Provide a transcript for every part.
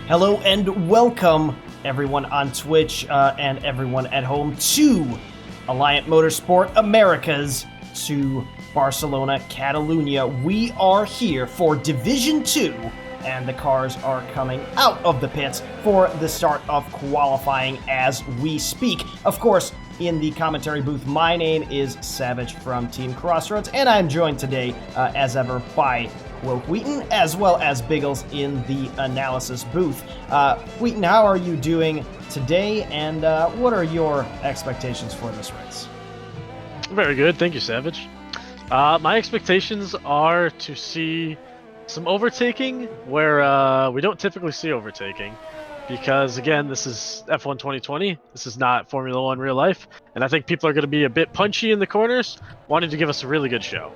Hello and welcome, everyone on Twitch and everyone at home, to Alliant Motorsport Americas, to Barcelona, Catalunya. We are here for Division 2, and the cars are coming out of the pits for the start of qualifying as we speak. Of course, in the commentary booth, my name is Savage from Team Crossroads, and I'm joined today, as ever, by Will Wheaton, as well as Biggles in the analysis booth. Wheaton, how are you doing today, and what are your expectations for this race? Very good, thank you, Savage. My expectations are to see some overtaking where we don't typically see overtaking, because again, this is F1 2020. This is not Formula One real life, and I think people are going to be a bit punchy in the corners, wanting to give us a really good show.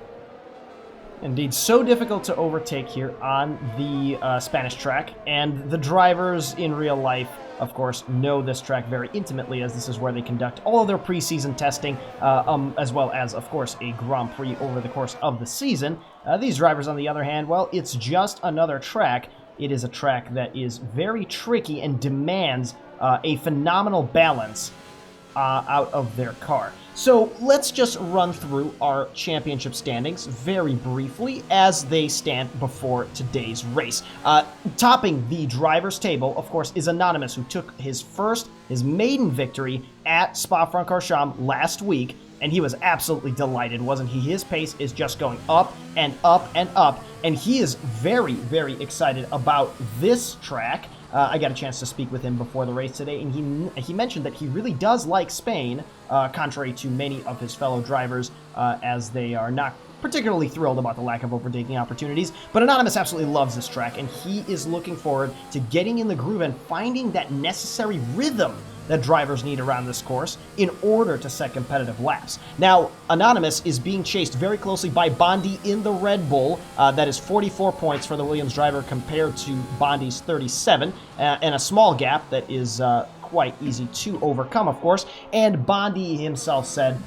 Indeed, so difficult to overtake here on the Spanish track, and the drivers in real life, of course, know this track very intimately, as this is where they conduct all of their preseason testing, as well as, of course, a Grand Prix over the course of the season. These drivers, on the other hand, well, it's just another track. It is a track that is very tricky and demands a phenomenal balance out of their car. So let's just run through our championship standings very briefly as they stand before today's race. Topping the driver's table, of course, is Anonymous, who took his maiden victory at Spa-Francorchamps last week, and he was absolutely delighted, wasn't he? His pace is just going up and up and up, and he is very, very excited about this track. I got a chance to speak with him before the race today, and he mentioned that he really does like Spain, contrary to many of his fellow drivers, as they are not particularly thrilled about the lack of overtaking opportunities. But Anonymous absolutely loves this track, and he is looking forward to getting in the groove and finding that necessary rhythm that drivers need around this course in order to set competitive laps. Now, Anonymous is being chased very closely by Bondi in the Red Bull. That is 44 points for the Williams driver compared to Bondi's 37, and a small gap that is quite easy to overcome, of course. And Bondi himself said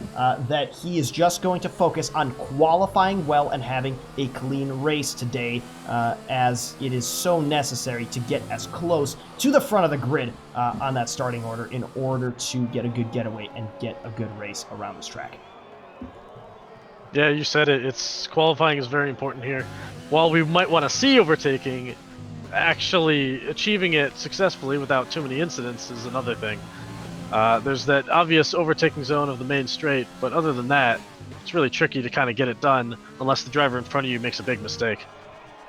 that he is just going to focus on qualifying well and having a clean race today, as it is so necessary to get as close to the front of the grid on that starting order in order to get a good getaway and get a good race around this track. Yeah, you said it. It's qualifying is very important here. While we might want to see overtaking, actually achieving it successfully without too many incidents is another thing. There's that obvious overtaking zone of the main straight, but other than that, it's really tricky to kind of get it done unless the driver in front of you makes a big mistake.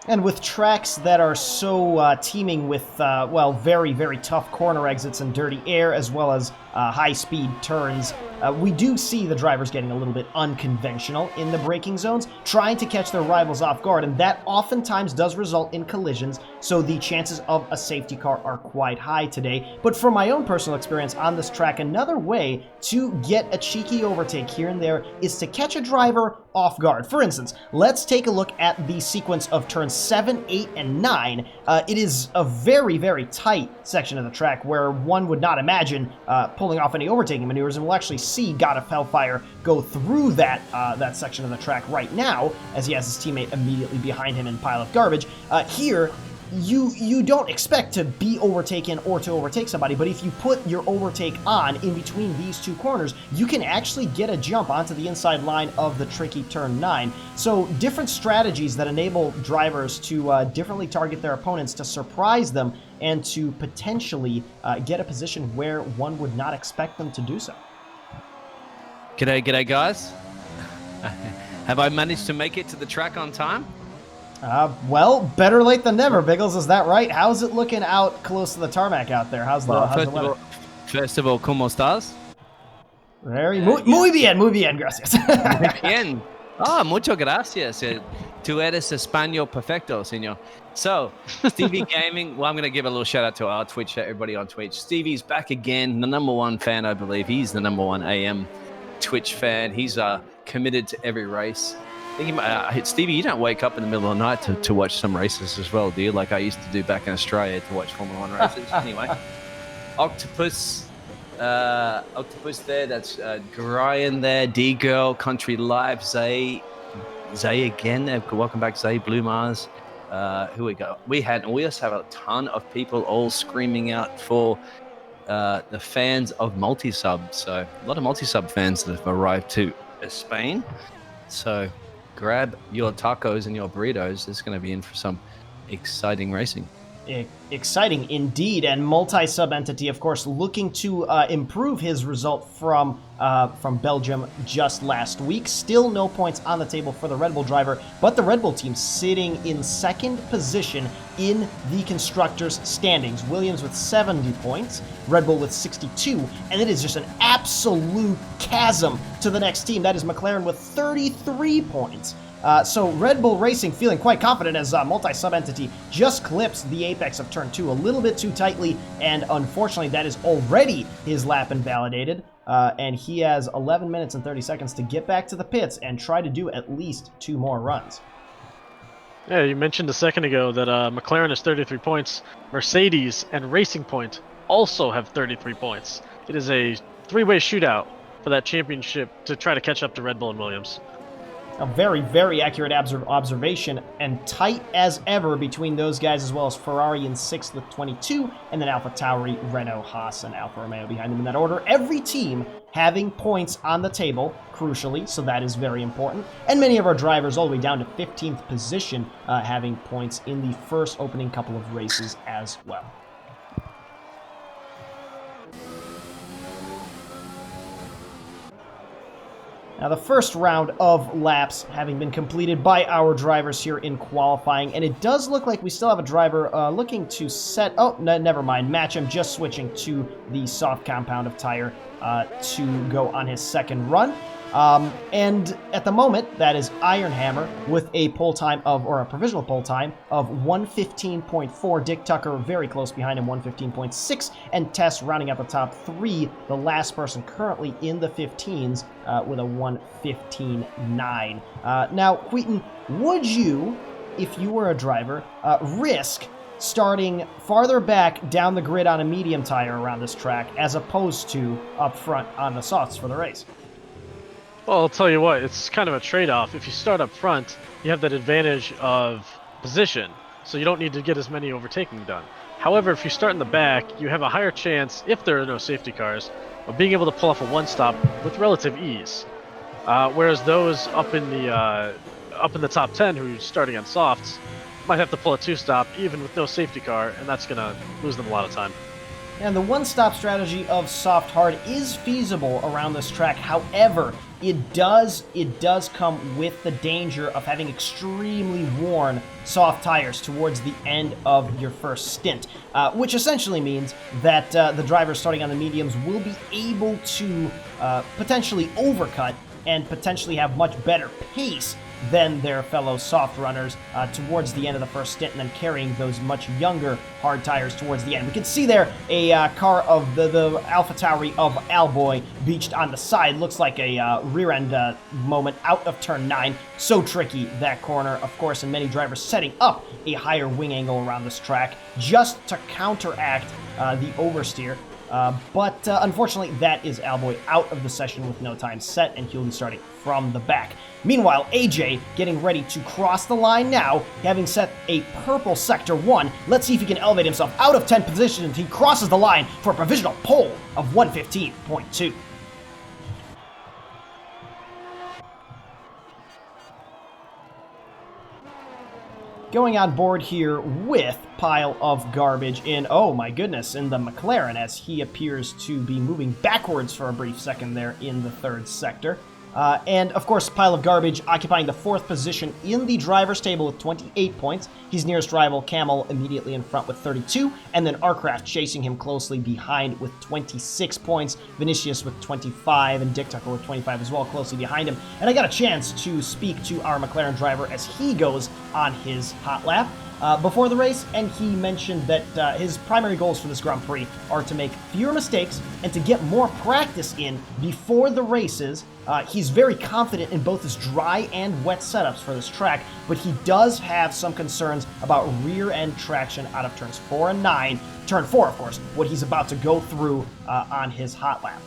And with tracks that are so teeming with, very, very tough corner exits and dirty air, as well as high-speed turns, we do see the drivers getting a little bit unconventional in the braking zones, trying to catch their rivals off guard, and that oftentimes does result in collisions, so the chances of a safety car are quite high today. But from my own personal experience on this track, another way to get a cheeky overtake here and there is to catch a driver off guard. For instance, let's take a look at the sequence of turns 7, 8, and 9. It is a very, very tight section of the track where one would not imagine pulling off any overtaking maneuvers, and we'll actually see God of Hellfire go through that section of the track right now, as he has his teammate immediately behind him in pile of garbage. Here, you don't expect to be overtaken or to overtake somebody, but if you put your overtake on in between these two corners, you can actually get a jump onto the inside line of the tricky turn 9. So different strategies that enable drivers to differently target their opponents to surprise them and to potentially get a position where one would not expect them to do so. G'day guys. Have I managed to make it to the track on time? Well, better late than never, Biggles. Is that right? How's it looking out close to the tarmac out there? How's the weather? First of all, ¿cómo estás? Muy bien, gracias. Muy bien. Muchas gracias. Tú eres español perfecto, señor. So, Stevie Gaming, well, I'm going to give a little shout out to our Twitch, everybody on Twitch. Stevie's back again, the number one fan, I believe. He's the number one AM Twitch fan. He's committed to every race. Stevie, you don't wake up in the middle of the night to watch some races as well, do you? Like I used to do back in Australia to watch Formula One races. Anyway, Octopus there. That's Brian there. D-Girl, Country Live, Zay again. Welcome back, Zay. Blue Mars. who we got? We also have a ton of people all screaming out for the fans of multi-sub. So a lot of multi-sub fans that have arrived to Spain. So grab your tacos and your burritos. It's going to be in for some exciting racing. Exciting indeed, and multi-sub entity, of course, looking to improve his result from Belgium just last week. Still no points on the table for the Red Bull driver, but the Red Bull team sitting in second position in the constructors' standings. Williams with 70 points, Red Bull with 62, and it is just an absolute chasm to the next team. That is McLaren with 33 points. So Red Bull Racing feeling quite confident as multi-sub entity just clips the apex of turn 2 a little bit too tightly, and unfortunately that is already his lap invalidated, and he has 11 minutes and 30 seconds to get back to the pits and try to do at least 2 more runs. Yeah, you mentioned a second ago that McLaren has 33 points, Mercedes and Racing Point also have 33 points. It is a 3-way shootout for that championship to try to catch up to Red Bull and Williams. A very, very accurate observation, and tight as ever between those guys, as well as Ferrari in 6th with 22, and then AlphaTauri, Renault, Haas, and Alfa Romeo behind them in that order. Every team having points on the table, crucially, so that is very important. And many of our drivers all the way down to 15th position having points in the first opening couple of races as well. Now, the first round of laps having been completed by our drivers here in qualifying, and it does look like we still have a driver looking to set... Oh, never mind. Matcham just switching to the soft compound of tire to go on his second run. And at the moment, that is Iron Hammer with a pole time of, or a provisional pole time of 1:15.4. Dick Tucker very close behind him, 1:15.6. And Tess rounding out the top 3, the last person currently in the 15s with a 1:15.9. Now, Wheaton, would you, if you were a driver, risk starting farther back down the grid on a medium tire around this track as opposed to up front on the softs for the race? Well, I'll tell you what, it's kind of a trade-off. If you start up front, you have that advantage of position, so you don't need to get as many overtaking done. However, if you start in the back, you have a higher chance, if there are no safety cars, of being able to pull off a one-stop with relative ease. Whereas those up in the top 10 who are starting on softs might have to pull a two-stop even with no safety car, and that's going to lose them a lot of time. And the one-stop strategy of soft hard is feasible around this track. However, it does come with the danger of having extremely worn soft tires towards the end of your first stint, which essentially means that the drivers starting on the mediums will be able to potentially overcut and potentially have much better pace than their fellow soft runners towards the end of the first stint, and then carrying those much younger hard tires towards the end. We can see there a car of the AlphaTauri of Alboy beached on the side. Looks like a rear end moment out of turn 9. So tricky, that corner, of course, and many drivers setting up a higher wing angle around this track just to counteract the oversteer. But unfortunately, that is Alboy out of the session with no time set, and he'll be starting from the back. Meanwhile, AJ getting ready to cross the line now, having set a purple sector 1. Let's see if he can elevate himself out of 10th position. He crosses the line for a provisional pole of 1:15.2. Going on board here with pile of garbage in, oh my goodness, in the McLaren, as he appears to be moving backwards for a brief second there in the third sector. And of course, pile of garbage occupying the 4th position in the driver's table with 28 points. His nearest rival, Camel, immediately in front with 32, and then Arcraft chasing him closely behind with 26 points. Vinicius with 25, and Dick Tucker with 25 as well, closely behind him. And I got a chance to speak to our McLaren driver as he goes on his hot lap before the race, and he mentioned that his primary goals for this Grand Prix are to make fewer mistakes and to get more practice in before the races. He's very confident in both his dry and wet setups for this track, but he does have some concerns about rear end traction out of turns 4 and 9. Turn 4, of course, what he's about to go through on his hot lap.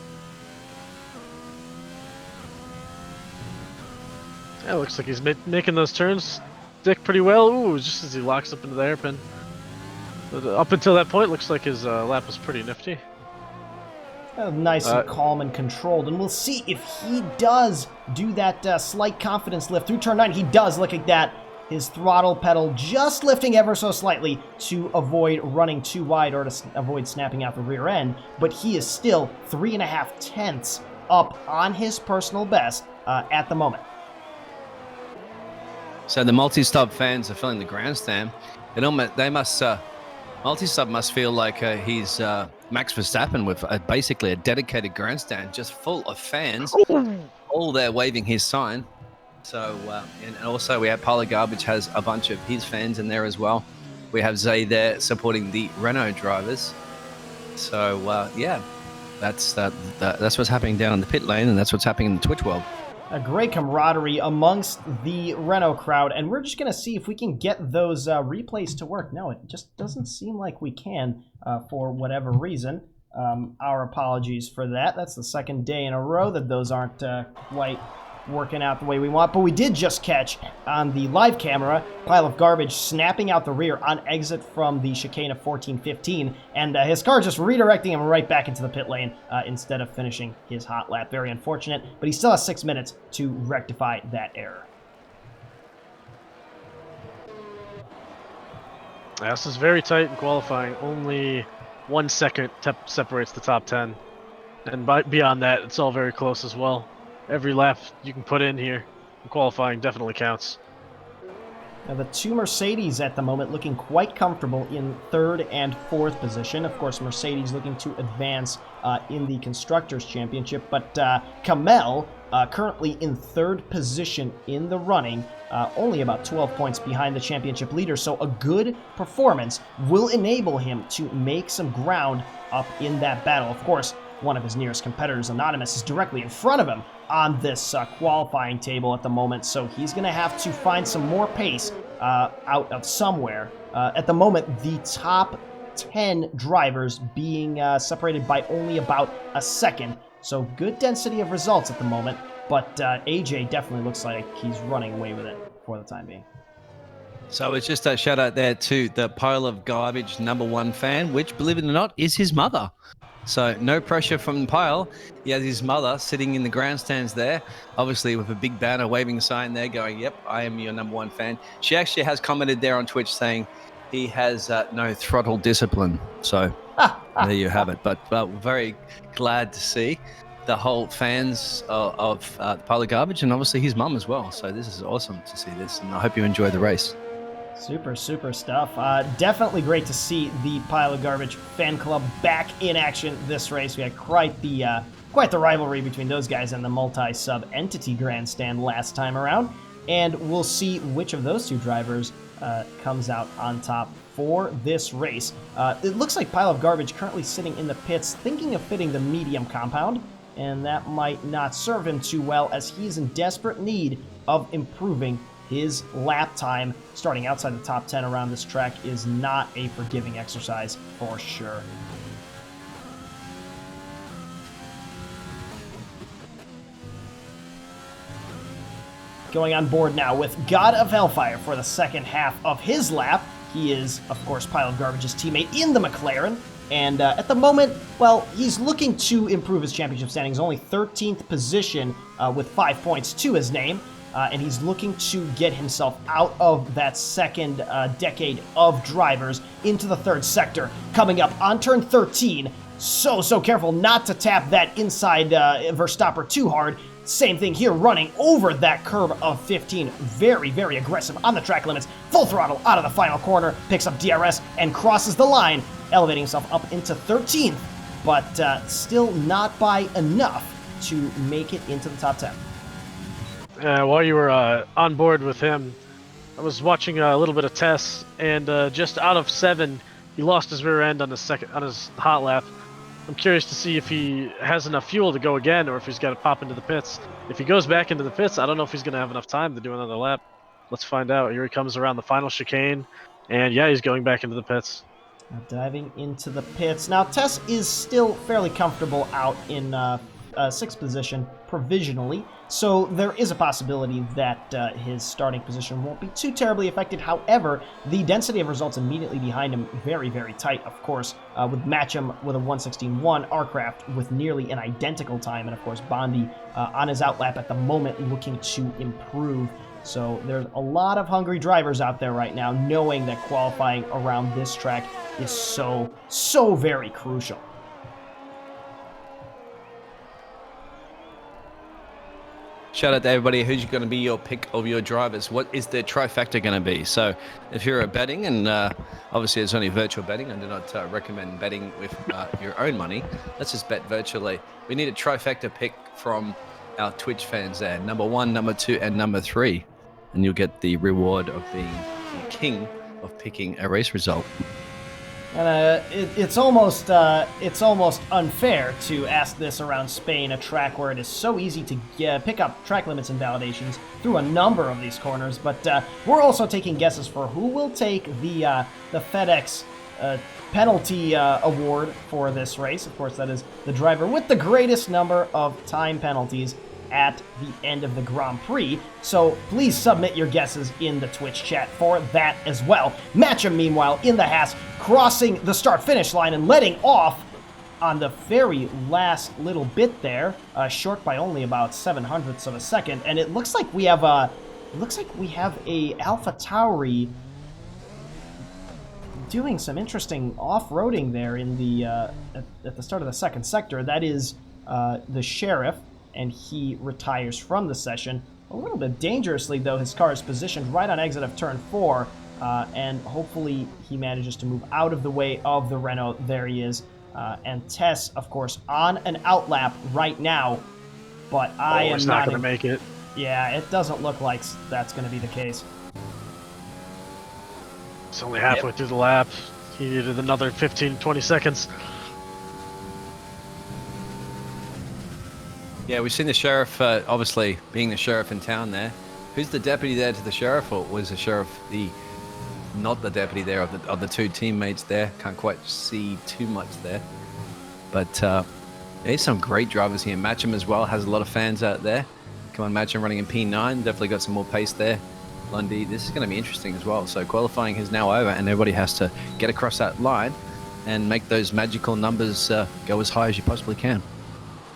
Yeah, looks like he's making those turns stick pretty well. Ooh, just as he locks up into the hairpin. But up until that point, looks like his lap was pretty nifty. Nice and calm and controlled, and we'll see if he does do that slight confidence lift through turn 9. He does. Look at that. His throttle pedal just lifting ever so slightly to avoid running too wide or to avoid snapping out the rear end, but he is still 3.5 tenths up on his personal best at the moment. So the multi-stub fans are filling the grandstand. Multi-stub must feel like he's Max Verstappen with basically a dedicated grandstand just full of fans, all there waving his sign. So, and also we have Pile of Garbage has a bunch of his fans in there as well. We have Zay there supporting the Renault drivers. So, yeah, that's what's happening down in the pit lane, and that's what's happening in the Twitch world. A great camaraderie amongst the Renault crowd, and we're just going to see if we can get those replays to work. No, it just doesn't seem like we can for whatever reason. Our apologies for that. That's the second day in a row that those aren't quite working out the way we want, but we did just catch on the live camera Pile of Garbage snapping out the rear on exit from the chicane of 14-15, and his car just redirecting him right back into the pit lane instead of finishing his hot lap. Very unfortunate, but he still has 6 minutes to rectify that error. This is very tight in qualifying. Only 1 second separates the top 10, and beyond that, it's all very close as well. Every lap you can put in here in qualifying definitely counts. Now the two Mercedes at the moment looking quite comfortable in 3rd and 4th position. Of course, Mercedes looking to advance in the Constructors' Championship, but Kamel currently in 3rd position in the running, only about 12 points behind the championship leader, so a good performance will enable him to make some ground up in that battle. Of course, one of his nearest competitors, Anonymous, is directly in front of him on this qualifying table at the moment, so he's going to have to find some more pace out of somewhere. At the moment, the top 10 drivers being separated by only about a second, so good density of results at the moment, but AJ definitely looks like he's running away with it for the time being. So it's just a shout out there to the Pile of Garbage #1 fan, which, believe it or not, is his mother. So no pressure from Pile. He has his mother sitting in the grandstands there, obviously with a big banner waving a sign there going, yep, I am your #1 fan. She actually has commented there on Twitch saying he has no throttle discipline. So there you have it. But we're very glad to see the whole fans of Pile of Garbage, and obviously his mum as well. So this is awesome to see this, and I hope you enjoy the race. Super stuff. Definitely great to see the Pile of Garbage fan club back in action this race. We had quite the rivalry between those guys and the multi-sub entity grandstand last time around, and we'll see which of those two drivers comes out on top for this race. It looks like Pile of Garbage currently sitting in the pits thinking of fitting the medium compound, and that might not serve him too well as he's in desperate need of improving his lap time. Starting outside the top 10 around this track is not a forgiving exercise for sure. Going on board now with God of Hellfire for the second half of his lap. He is, of course, Pile of Garbage's teammate in the McLaren. And at the moment, well, he's looking to improve his championship standings. Only 13th position with 5 points to his name. And he's looking to get himself out of that second decade of drivers into the 3rd sector. Coming up on turn 13, so careful not to tap that inside Verstappen too hard. Same thing here, running over that curb of 15. Very aggressive on the track limits. Full throttle out of the final corner, picks up DRS and crosses the line, elevating himself up into 13th, but still not by enough to make it into the top 10. While you were on board with him, I was watching a little bit of tests, and just out of 7, he lost his rear end on his hot lap. I'm curious to see if he has enough fuel to go again, or if he's got to pop into the pits. If he goes back into the pits, I don't know if he's going to have enough time to do another lap. Let's find out. Here he comes around the final chicane, and yeah, he's going back into the pits. Diving into the pits. Now, Tess is still fairly comfortable out in sixth position provisionally, so there is a possibility that his starting position won't be too terribly affected. However, the density of results immediately behind him very, very tight, of course, with Matcham with a 1:16.1, Arcraft with nearly an identical time, and of course Bondi on his outlap at the moment looking to improve. So there's a lot of hungry drivers out there right now, knowing that qualifying around this track is so very crucial. Shout out to everybody. Who's going to be your pick of your drivers? What is their trifecta going to be? So if you're betting, and obviously it's only virtual betting, I do not recommend betting with your own money. Let's just bet virtually. We need a trifecta pick from our Twitch fans there. Number 1, number 2, and number 3. And you'll get the reward of being the king of picking a race result. And it's almost unfair to ask this around Spain, a track where it is so easy to pick up track limits and validations through a number of these corners. But we're also taking guesses for who will take the FedEx penalty award for this race. Of course, that is the driver with the greatest number of time penalties at the end of the Grand Prix. So please submit your guesses in the Twitch chat for that as well. Matcham, meanwhile, in the Haas, crossing the start-finish line and letting off on the very last little bit there, short by only about 0.07 of a second. And it looks like we have a Alpha Tauri doing some interesting off-roading there in the at the start of the second sector. That is the Sheriff, and he retires from the session. A little bit dangerously, though. His car is positioned right on exit of turn 4, and hopefully he manages to move out of the way of the Renault. There he is. And Tess, of course, on an outlap right now, but I am not going to make it. Yeah, it doesn't look like that's going to be the case. It's only halfway through the lap. He needed another 15-20 seconds. Yeah, we've seen the sheriff, obviously being the sheriff in town there. Who's the deputy there to the sheriff, or was the sheriff not the deputy there of the two teammates there? Can't quite see too much there. But there's some great drivers here. Matcham as well has a lot of fans out there. Come on, Matcham running in P9, definitely got some more pace there. Lundy, this is going to be interesting as well. So qualifying is now over, and everybody has to get across that line and make those magical numbers go as high as you possibly can.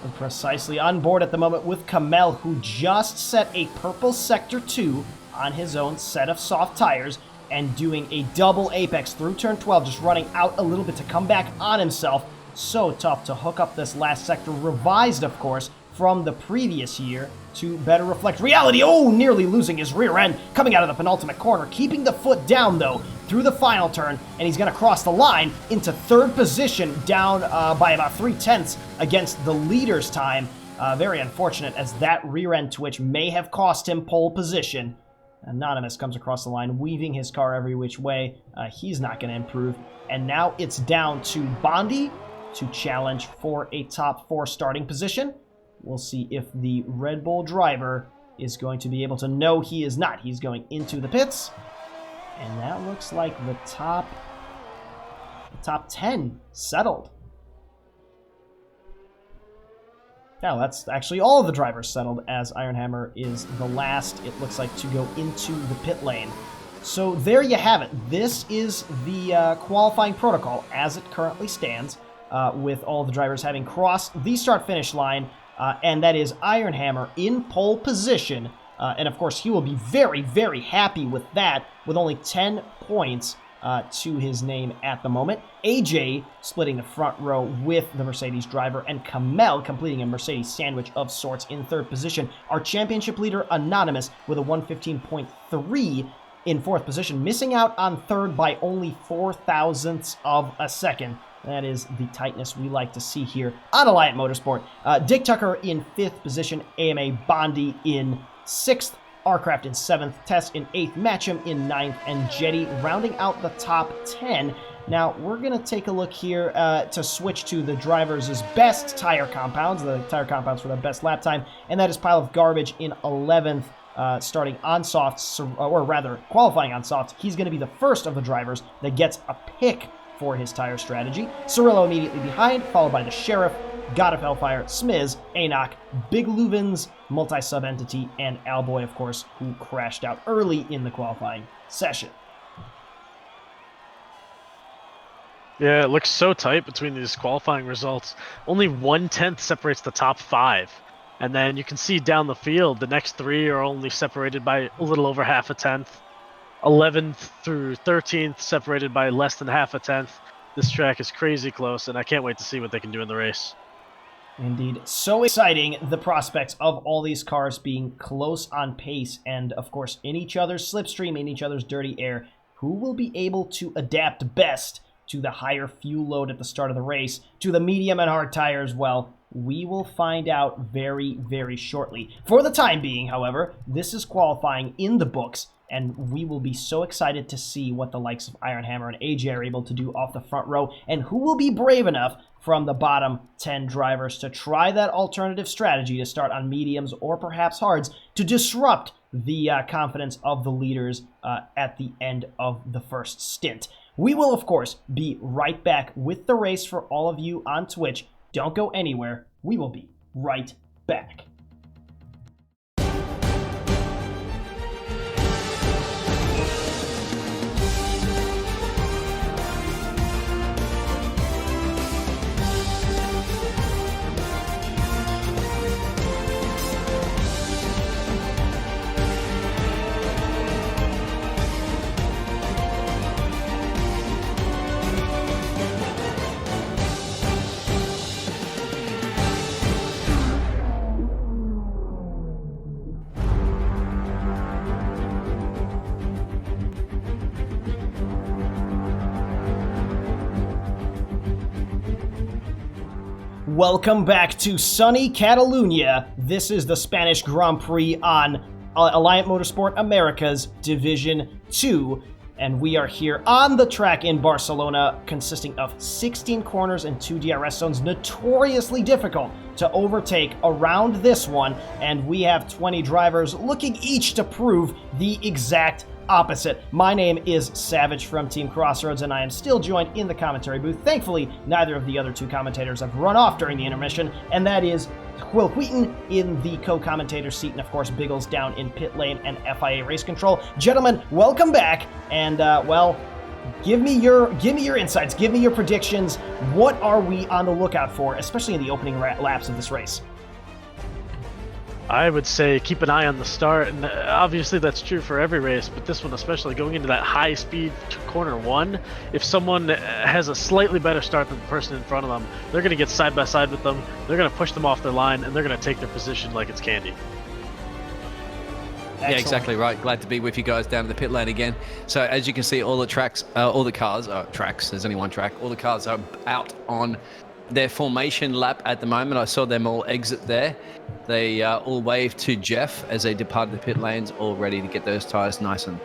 And precisely on board at the moment with Kamel, who just set a purple Sector 2 on his own set of soft tires and doing a double apex through turn 12, just running out a little bit to come back on himself. So tough to hook up this last sector, revised, of course, from the previous year to better reflect reality. Oh, nearly losing his rear end, coming out of the penultimate corner, keeping the foot down, though, through the final turn, and he's going to cross the line into third position, down by about 0.3 against the leader's time. Very unfortunate, as that rear end twitch may have cost him pole position. Anonymous comes across the line, weaving his car every which way. He's not going to improve. And now it's down to Bondi to challenge for a top 4 starting position. We'll see if the Red Bull driver is going to be able to. No, he is not. He's going into the pits. And that looks like the top 10 settled. Now, that's actually all of the drivers settled, as Ironhammer is the last, it looks like, to go into the pit lane. So there you have it. This is the qualifying protocol as it currently stands, with all the drivers having crossed the start-finish line, and that is Ironhammer in pole position. And of course, he will be very, very happy with that, with only 10 points to his name at the moment. AJ splitting the front row with the Mercedes driver, and Kamel completing a Mercedes sandwich of sorts in third position. Our championship leader, Anonymous, with a 1:15.3 in fourth position, missing out on third by only 0.04 of a second. That is the tightness we like to see here on Alliant Motorsport. Dick Tucker in fifth position, AMA Bondi in sixth, Arcraft in 7th, Tess in 8th, Matcham in 9th, and Jetty rounding out the top 10. Now, we're going to take a look here to switch to the drivers' best tire compounds, the tire compounds for the best lap time, and that is Pile of Garbage in 11th, starting on softs, or rather, qualifying on softs. He's going to be the first of the drivers that gets a pick for his tire strategy. Cirillo immediately behind, followed by the Sheriff, God of Hellfire, Smiz, Anok, Big Luvens, Multi-Sub Entity, and Alboy, of course, who crashed out early in the qualifying session. Yeah, it looks so tight between these qualifying results. Only 1/10 separates the top 5. And then you can see down the field, the next 3 are only separated by a little over half a tenth. 11th through 13th separated by less than half a tenth. This track is crazy close, and I can't wait to see what they can do in the race. Indeed. So exciting, the prospects of all these cars being close on pace and, of course, in each other's slipstream, in each other's dirty air. Who will be able to adapt best to the higher fuel load at the start of the race, to the medium and hard tires? Well, we will find out very, very shortly. For the time being, however, this is qualifying in the books, and we will be so excited to see what the likes of Iron Hammer and AJ are able to do off the front row, and who will be brave enough from the bottom 10 drivers to try that alternative strategy to start on mediums or perhaps hards to disrupt the confidence of the leaders at the end of the first stint. We will, of course, be right back with the race for all of you on Twitch. Don't go anywhere. We will be right back. Welcome back to sunny Catalunya. This is the Spanish Grand Prix on Alliant Motorsport Americas Division 2. And we are here on the track in Barcelona, consisting of 16 corners and 2 DRS zones, notoriously difficult to overtake around this one. And we have 20 drivers looking each to prove the exact opposite. My name is Savage from Team Crossroads, and I am still joined in the commentary booth. Thankfully, neither of the other 2 commentators have run off during the intermission, and that is Will Wheaton in the co-commentator seat, and of course Biggles down in pit lane and FIA race control. Gentlemen, welcome back, and well, give me your insights, give me your predictions. What are we on the lookout for, especially in the opening laps of this race? I would say keep an eye on the start, and obviously that's true for every race, but this one especially, going into that high speed corner 1, if someone has a slightly better start than the person in front of them, they're going to get side by side with them, they're going to push them off their line, and they're going to take their position like it's candy. Yeah, exactly right. Glad to be with you guys down in the pit lane again. So as you can see, all the cars, there's only one track, all the cars are out on their formation lap at the moment. I saw them all exit there. They all waved to Jeff as they departed the pit lanes, all ready to get those tires nice and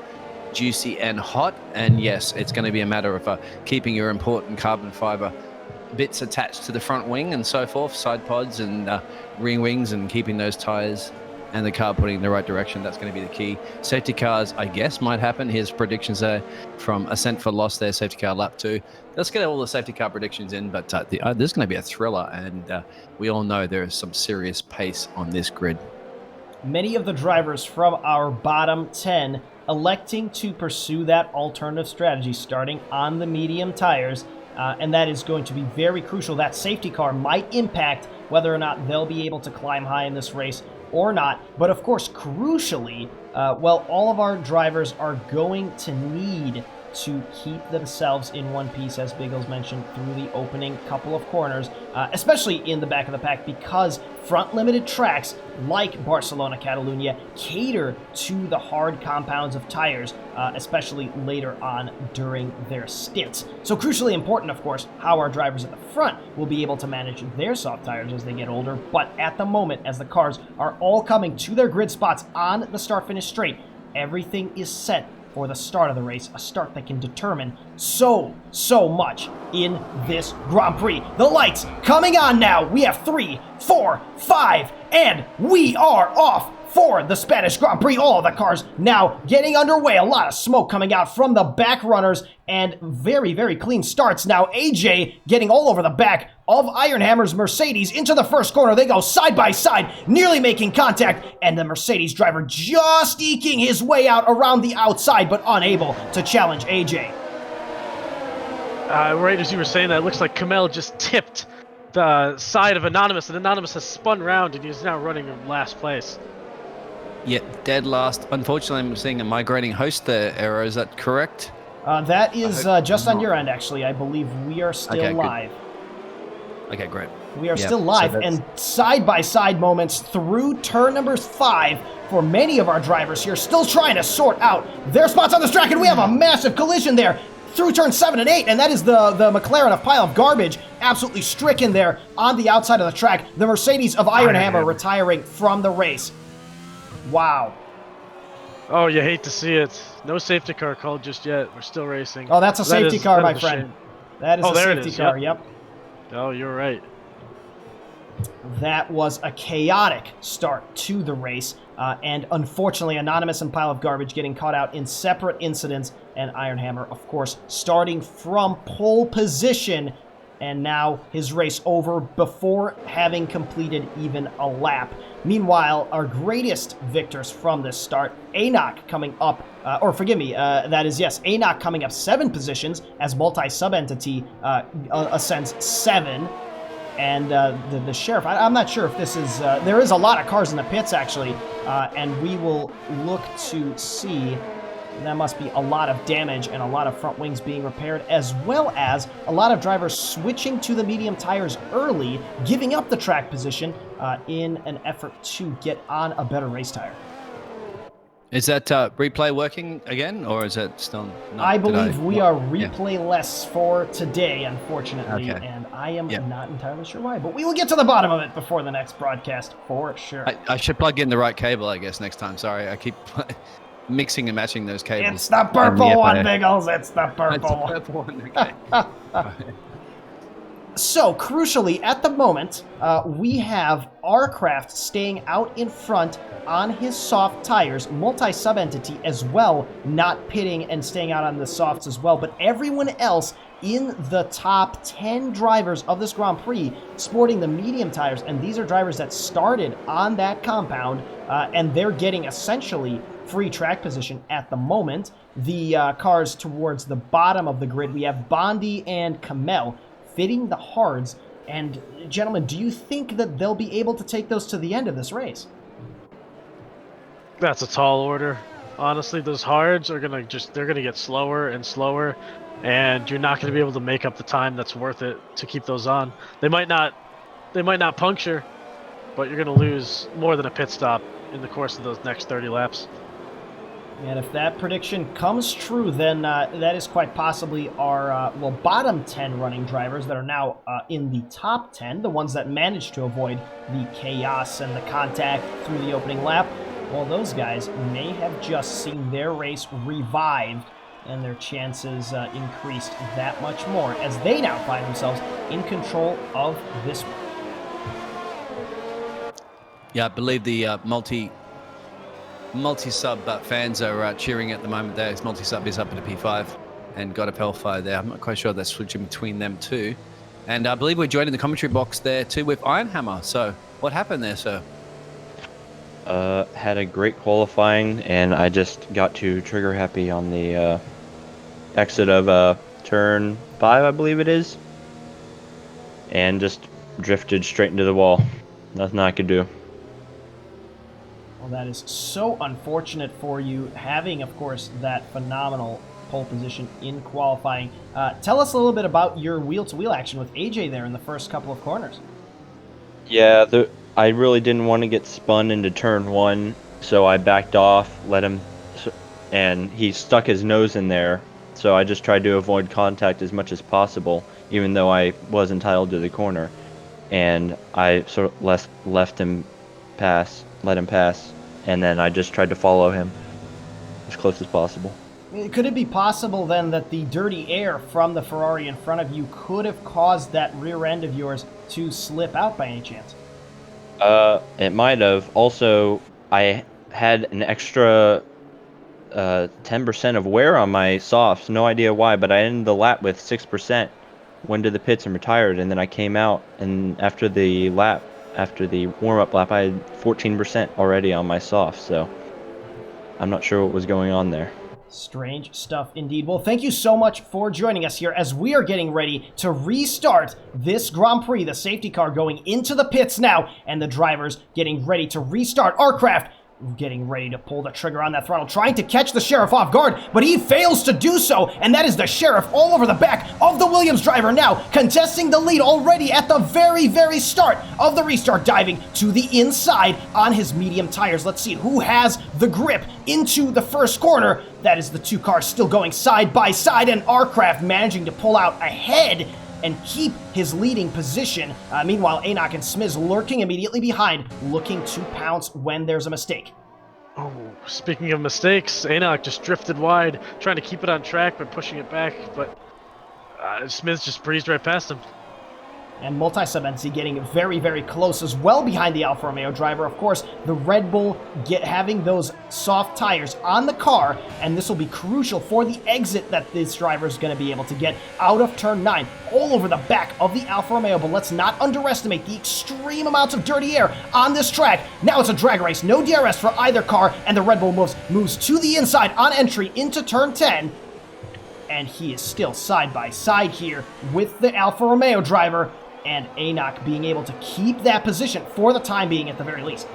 juicy and hot. And yes, it's going to be a matter of keeping your important carbon fiber bits attached to the front wing and so forth, side pods and ring wings, and keeping those tires and the car pointing in the right direction. That's going to be the key. Safety cars, I guess, might happen. Here's predictions there from Ascent for Lost there, safety car lap 2. Let's get all the safety car predictions in, but there's going to be a thriller, and we all know there is some serious pace on this grid. Many of the drivers from our bottom 10 electing to pursue that alternative strategy, starting on the medium tires, and that is going to be very crucial. That safety car might impact whether or not they'll be able to climb high in this race or not. But of course, crucially, all of our drivers are going to need to keep themselves in one piece, as Biggles mentioned, through the opening couple of corners, especially in the back of the pack, because front-limited tracks like Barcelona, Catalunya cater to the hard compounds of tires, especially later on during their stints. So crucially important, of course, how our drivers at the front will be able to manage their soft tires as they get older. But at the moment, as the cars are all coming to their grid spots on the start-finish straight, everything is set for the start of the race, a start that can determine so much in this Grand Prix. The lights coming on now. We have 3, 4, 5, and we are off. for the Spanish Grand Prix. All of the cars now getting underway. A lot of smoke coming out from the back runners and very, very clean starts. Now AJ getting all over the back of Iron Hammer's Mercedes into the first corner. They go side by side, nearly making contact, and the Mercedes driver just eking his way out around the outside, but unable to challenge AJ. Right as you were saying that, it looks like Kamel just tipped the side of Anonymous, and Anonymous has spun round, and he's now running in last place. Yeah, dead last. Unfortunately, I'm seeing a migrating host there, Arrow. Is that correct? That is just on your end, actually. I believe we are still Okay, good. live. Okay, great. We are Yeah, still so live, that's- and side-by-side moments through turn number 5 for many of our drivers here, still trying to sort out their spots on this track, and we have a massive collision there through turn 7 and 8, and that is the McLaren of Pile of Garbage absolutely stricken there on the outside of the track. The Mercedes of Iron Hammer retiring from the race. Wow. Oh, you hate to see it. No safety car called just yet. We're still racing. Oh, that's a safety car, my is a friend. shame. That is Oh, a there it safety is, car, yep. yep. Oh, you're right. That was a chaotic start to the race, and unfortunately, Anonymous and Pile of Garbage getting caught out in separate incidents, and Iron Hammer, of course, starting from pole position, and now his race over before having completed even a lap. Meanwhile, our greatest victors from this start, Enoch coming up, Enoch coming up 7 positions as multi-sub-entity ascends 7. And the sheriff, I'm not sure if this is, there is a lot of cars in the pits actually, and we will look to see, that must be a lot of damage and a lot of front wings being repaired, as well as a lot of drivers switching to the medium tires early, giving up the track position in an effort to get on a better race tire. Is that replay working again, or is it still not I believe today? we are replay-less for today, unfortunately, Okay. and I am Yep. not entirely sure why, but we will get to the bottom of it before the next broadcast, for sure. I should plug in the right cable, I guess, next time. Sorry, I keep mixing and matching those cables. It's the purple Yep, one, I- Biggles, it's the It's purple the one. purple one. Okay. So, crucially, at the moment, we have Arcraft staying out in front on his soft tires, multi-sub-entity as well, not pitting and staying out on the softs as well, but everyone else in the top 10 drivers of this Grand Prix sporting the medium tires, and these are drivers that started on that compound, and they're getting essentially free track position at the moment. The cars towards the bottom of the grid, we have Bondi and Kamel fitting the hards, and gentlemen, do you think that they'll be able to take those to the end of this race? That's a tall order. Honestly, those hards are they're gonna get slower and slower, and you're not gonna be able to make up the time that's worth it to keep those on. They might not puncture, but you're gonna lose more than a pit stop in the course of those next 30 laps. And if that prediction comes true, then that is quite possibly our bottom 10 running drivers that are now in the top 10, the ones that managed to avoid the chaos and the contact through the opening lap. Well, those guys may have just seen their race revived and their chances increased that much more as they now find themselves in control of this one. Yeah, I believe the multi-sub fans are cheering at the moment there. Multi-sub is up at a P5 and got a Hellfire there. I'm not quite sure they're switching between them two. And I believe we're joining the commentary box there too with Iron Hammer. So what happened there, sir? Had a great qualifying, and I just got to trigger happy on the exit of turn 5, I believe it is, and just drifted straight into the wall. Nothing I could do. Well, that is so unfortunate for you, having, of course, that phenomenal pole position in qualifying. Tell us a little bit about your wheel-to-wheel action with AJ there in the first couple of corners. Yeah, I really didn't want to get spun into turn 1, so I backed off, let him, and he stuck his nose in there, so I just tried to avoid contact as much as possible, even though I was entitled to the corner. And I sort of let him pass, and then I just tried to follow him as close as possible. Could it be possible then that the dirty air from the Ferrari in front of you could have caused that rear end of yours to slip out by any chance? It might have. Also, I had an extra 10% of wear on my softs. No idea why, but I ended the lap with 6%. Went to the pits and retired, and then I came out, and after the warm-up lap, I had 14% already on my softs. So I'm not sure what was going on there. Strange stuff indeed. Well, thank you so much for joining us here as we are getting ready to restart this Grand Prix. The safety car going into the pits now, and the drivers getting ready to restart. Artcraft getting ready to pull the trigger on that throttle, trying to catch the Sheriff off guard, but he fails to do so, and that is the Sheriff all over the back of the Williams driver now, contesting the lead already at the very, very start of the restart, diving to the inside on his medium tires. Let's see who has the grip into the first corner. That is the two cars still going side by side, and Artcraft managing to pull out ahead and keep his leading position. Meanwhile, Enoch and Smiz lurking immediately behind, looking to pounce when there's a mistake. Oh, speaking of mistakes, Enoch just drifted wide, trying to keep it on track but pushing it back, but Smiz just breezed right past him. And Multi-Sub NC getting very, very close as well behind the Alfa Romeo driver. Of course, the Red Bull having those soft tires on the car, and this will be crucial for the exit that this driver is going to be able to get out of turn 9, all over the back of the Alfa Romeo. But let's not underestimate the extreme amounts of dirty air on this track. Now it's a drag race, no DRS for either car, and the Red Bull moves to the inside on entry into turn 10. And he is still side by side here with the Alfa Romeo driver, and Enoch being able to keep that position for the time being at the very least.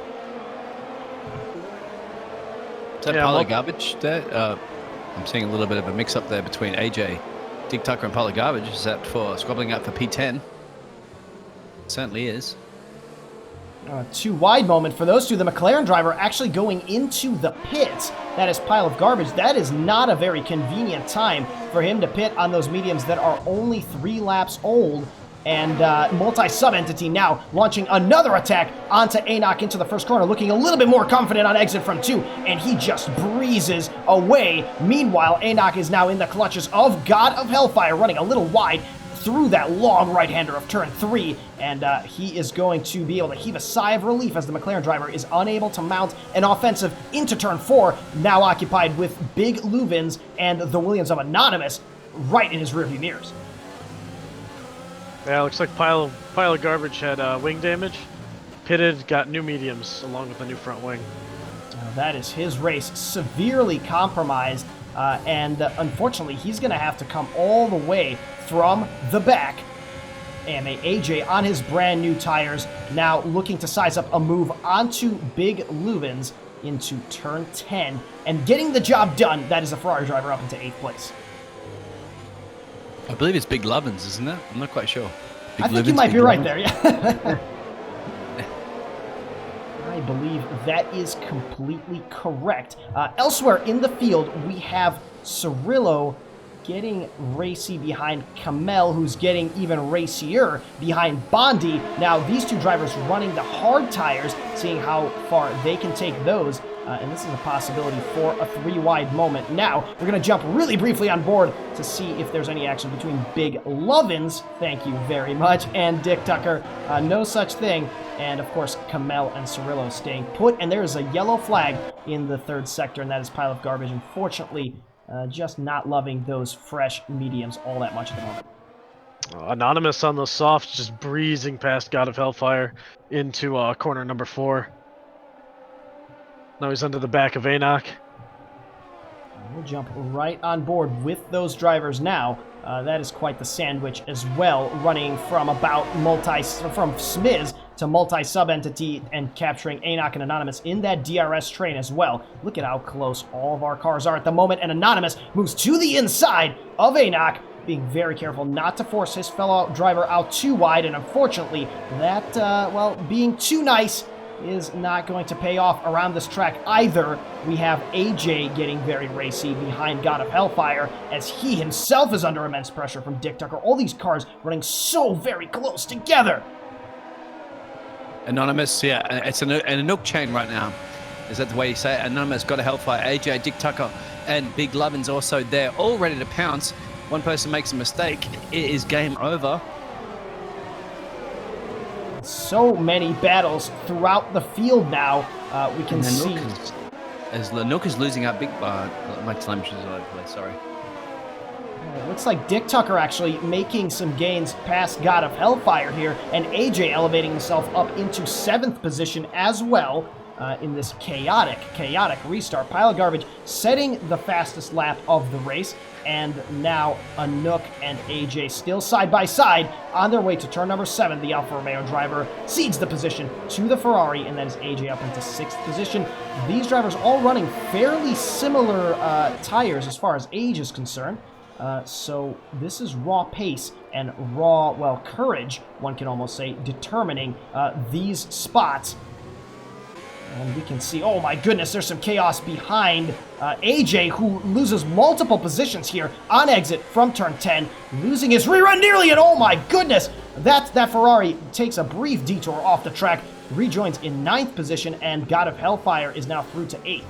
Is that pile of garbage there? I'm seeing a little bit of a mix-up there between AJ, Dick Tucker, and pile of garbage. Is that for squabbling out for P10? It certainly is. Too wide moment for those two. The McLaren driver actually going into the pits. That is pile of garbage. That is not a very convenient time for him to pit on those mediums that are only 3 laps old. And Multi-Sub Entity now launching another attack onto Enoch into the first corner, looking a little bit more confident on exit from 2, and he just breezes away. Meanwhile, Enoch is now in the clutches of God of Hellfire, running a little wide through that long right-hander of turn 3, and he is going to be able to heave a sigh of relief as the McLaren driver is unable to mount an offensive into turn 4, now occupied with Big Luvins and the Williams of Anonymous right in his rearview mirrors. Yeah, looks like pile of garbage had wing damage. Pitted, got new mediums along with a new front wing. That is his race severely compromised, and unfortunately he's going to have to come all the way from the back. And AJ on his brand new tires, now looking to size up a move onto Big Luvins into turn 10 and getting the job done. That is a Ferrari driver up into 8th place. I believe it's Big Lovins, isn't it? I'm not quite sure. I think you might be right there, yeah. I believe that is completely correct. Elsewhere in the field, we have Cirillo getting racy behind Kamel, who's getting even racier behind Bondi. Now, these two drivers running the hard tires, seeing how far they can take those. And this is a possibility for a 3-wide moment. Now, we're going to jump really briefly on board to see if there's any action between Big Lovins, thank you very much, and Dick Tucker. No such thing. And, of course, Kamel and Cirillo staying put. And there is a yellow flag in the 3rd sector, and that is pile of garbage. Unfortunately, just not loving those fresh mediums all that much at the moment. Anonymous on the softs, just breezing past God of Hellfire into corner number 4. Now he's under the back of Enoch. We'll jump right on board with those drivers now. That is quite the sandwich as well, running from from Smiz to Multi-Sub Entity and capturing Enoch and Anonymous in that DRS train as well. Look at how close all of our cars are at the moment, and Anonymous moves to the inside of Enoch, being very careful not to force his fellow driver out too wide, and unfortunately, that, being too nice is not going to pay off around this track either. We have AJ getting very racy behind God of Hellfire as he himself is under immense pressure from Dick Tucker. All these cars running so very close together. Anonymous, yeah, it's an Anook chain right now. Is that the way you say it? Anonymous, God of Hellfire, AJ, Dick Tucker, and Big Lovin's also there, all ready to pounce. One person makes a mistake, it is game over. So many battles throughout the field now We can see... As Nanook is losing out big... my telemetry is over, sorry. It looks like Dick Tucker actually making some gains past God of Hellfire here, and AJ elevating himself up into 7th position as well in this chaotic restart. Pile of Garbage setting the fastest lap of the race, and now Anouk and AJ still side by side on their way to turn number 7. The Alfa Romeo driver cedes the position to the Ferrari, and that is AJ up into 6th position. These drivers all running fairly similar tires as far as age is concerned. So this is raw pace and raw, well, courage, one can almost say, determining these spots. And we can see, oh my goodness, there's some chaos behind AJ, who loses multiple positions here on exit from turn 10, losing his rear end nearly, and oh my goodness, that Ferrari takes a brief detour off the track, rejoins in 9th position, and God of Hellfire is now through to 8th.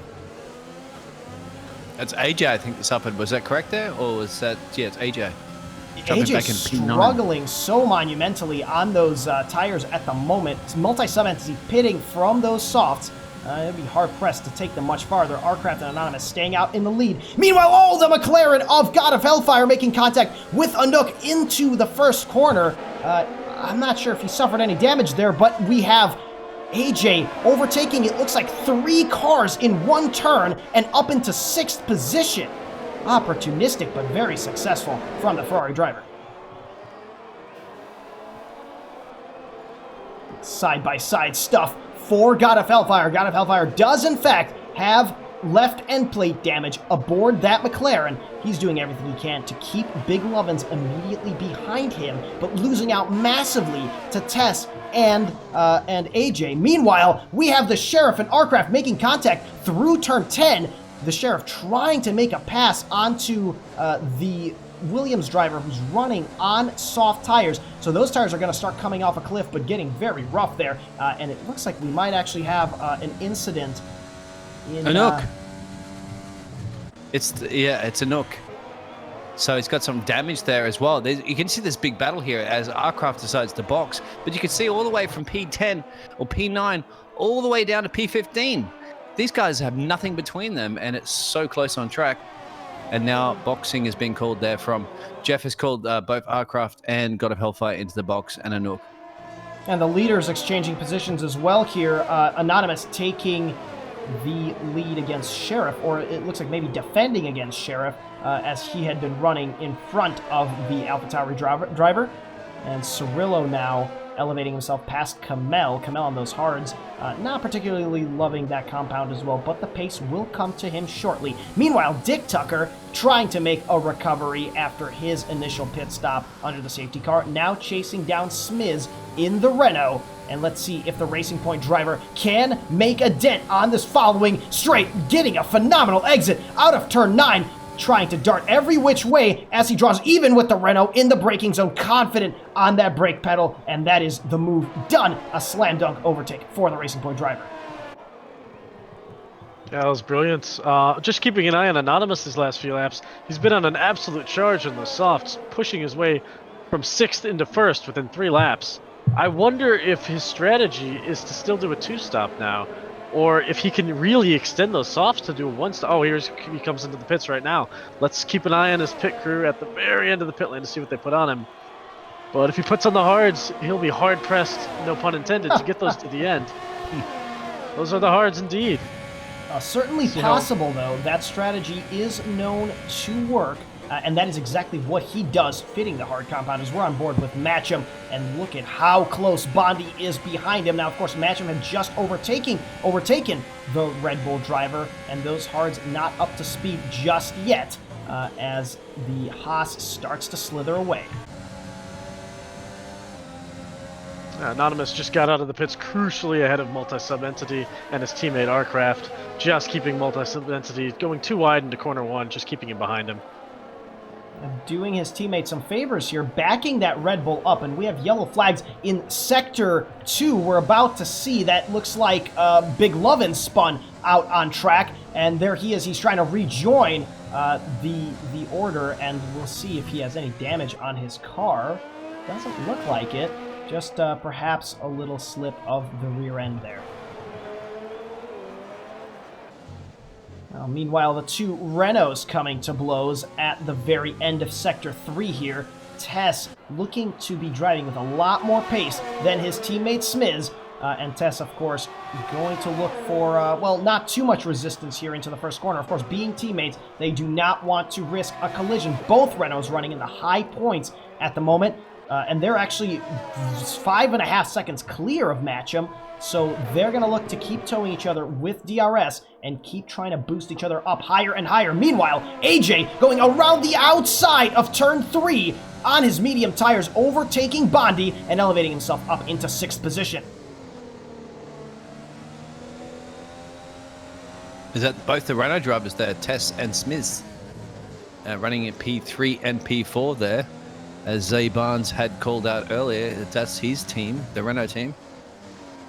That's AJ, I think, that's up. Was that correct there? Or was that... Yeah, it's AJ. AJ's struggling so monumentally on those tires at the moment. Multi-sub entity pitting from those softs. It'd be hard-pressed to take them much farther. Arcraft and Anonymous staying out in the lead. Meanwhile, the McLaren of God of Hellfire making contact with Anouk into the first corner. I'm not sure if he suffered any damage there, but we have AJ overtaking, it looks like 3 cars in one turn and up into 6th position. Opportunistic, but very successful from the Ferrari driver. Side-by-side stuff for God of Hellfire. God of Hellfire does, in fact, have left end plate damage aboard that McLaren. He's doing everything he can to keep Big Lovins immediately behind him, but losing out massively to Tess and AJ. Meanwhile, we have the Sheriff and Arcraft making contact through turn 10. The Sheriff trying to make a pass onto the Williams driver who's running on soft tires. So those tires are going to start coming off a cliff, but getting very rough there. And it looks like we might actually have an incident in... Anouk. It's Anouk. So he's got some damage there as well. You can see this big battle here as Arcraft decides to box. But you can see all the way from P10 or P9 all the way down to P15. These guys have nothing between them, and it's so close on track. And now boxing is being called there from... Jeff has called both Arcraft and God of Hellfire into the box, and Anouk. And the leaders exchanging positions as well here. Anonymous taking the lead against Sheriff, or it looks like maybe defending against Sheriff, as he had been running in front of the AlphaTauri driver. And Cirillo now elevating himself past Kamel. Kamel on those hards, not particularly loving that compound as well, but the pace will come to him shortly. Meanwhile, Dick Tucker trying to make a recovery after his initial pit stop under the safety car, now chasing down Smiz in the Renault. And let's see if the Racing Point driver can make a dent on this following straight, getting a phenomenal exit out of turn 9, trying to dart every which way as he draws even with the Renault in the braking zone, confident on that brake pedal, and that is the move done. A slam dunk overtake for the Racing Point driver. Yeah, that was brilliant. Just keeping an eye on Anonymous these last few laps. He's been on an absolute charge in the softs, pushing his way from 6th into 1st within 3 laps. I wonder if his strategy is to still do a 2-stop now, or if he can really extend those softs to do a 1-stop. Oh, he comes into the pits right now. Let's keep an eye on his pit crew at the very end of the pit lane to see what they put on him. But if he puts on the hards, he'll be hard-pressed, no pun intended, to get those to the end. Those are the hards indeed. Certainly possible, though. That strategy is known to work. And that is exactly what he does, fitting the hard compound, as we're on board with Matcham. And look at how close Bondi is behind him. Now, of course, Matcham had just overtaken the Red Bull driver, and those hards not up to speed just yet as the Haas starts to slither away. Anonymous just got out of the pits crucially ahead of Multi-Sub Entity and his teammate Arcraft, just keeping Multi-Sub Entity going too wide into corner 1, just keeping him behind him. Doing his teammates some favors here, backing that Red Bull up, and we have yellow flags in Sector 2. We're about to see that looks like Big Lovin spun out on track, and there he is. He's trying to rejoin the order, and we'll see if he has any damage on his car. Doesn't look like it. Just perhaps a little slip of the rear end there. Meanwhile, the two Renaults coming to blows at the very end of Sector 3 here. Tess looking to be driving with a lot more pace than his teammate Smiz. And Tess, of course, going to look for, well, not too much resistance here into the first corner. Of course, being teammates, they do not want to risk a collision. Both Renaults running in the high points at the moment. And they're actually 5.5 seconds clear of Matcham. So they're going to look to keep towing each other with DRS and keep trying to boost each other up higher and higher. Meanwhile, AJ going around the outside of turn 3 on his medium tires, overtaking Bondi and elevating himself up into 6th position. Is that both the Renault drivers there, Tess and Smiz, running at P3 and P4 there? As Zay Barnes had called out earlier, that's his team, the Renault team.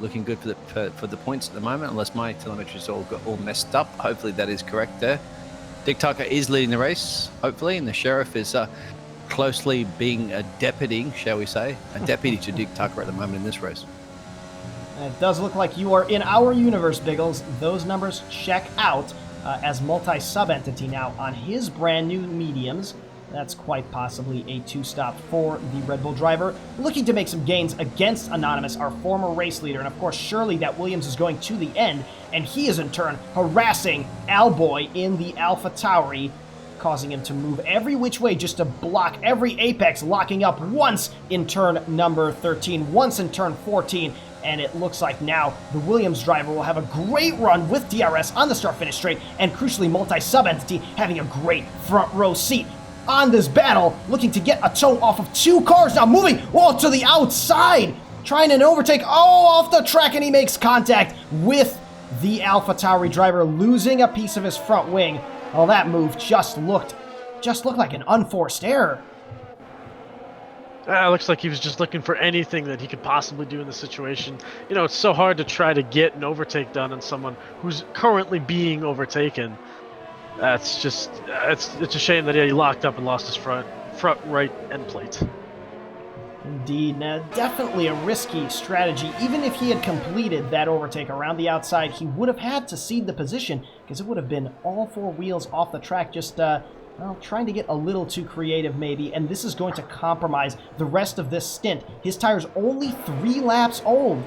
Looking good for the points at the moment, unless my telemetry's all messed up. Hopefully that is correct there. Dick Tucker is leading the race, hopefully, and the Sheriff is closely being a deputy, shall we say, a deputy to Dick Tucker at the moment in this race. It does look like you are in our universe, Biggles. Those numbers check out as multi-sub-entity now on his brand new mediums. That's quite possibly a 2-stop for the Red Bull driver. Looking to make some gains against Anonymous, our former race leader. And of course, surely that Williams is going to the end. And he is in turn harassing Alboy in the Alpha Tauri, causing him to move every which way just to block every apex, locking up once in turn number 13, once in turn 14. And it looks like now the Williams driver will have a great run with DRS on the start-finish straight, and crucially multi-sub-entity having a great front row seat on this battle, looking to get a tow off of 2 cars now, moving to the outside, trying an overtake, off the track, and he makes contact with the Alpha Tauri driver, losing a piece of his front wing. Well, that move just looked like an unforced error. Looks like he was just looking for anything that he could possibly do in the situation. You know, it's so hard to try to get an overtake done on someone who's currently being overtaken. That's just, it's a shame that he locked up and lost his front right end plate. Indeed. Now, definitely a risky strategy. Even if he had completed that overtake around the outside, he would have had to cede the position because it would have been all 4 wheels off the track, just trying to get a little too creative maybe, and this is going to compromise the rest of this stint. His tire's only 3 laps old,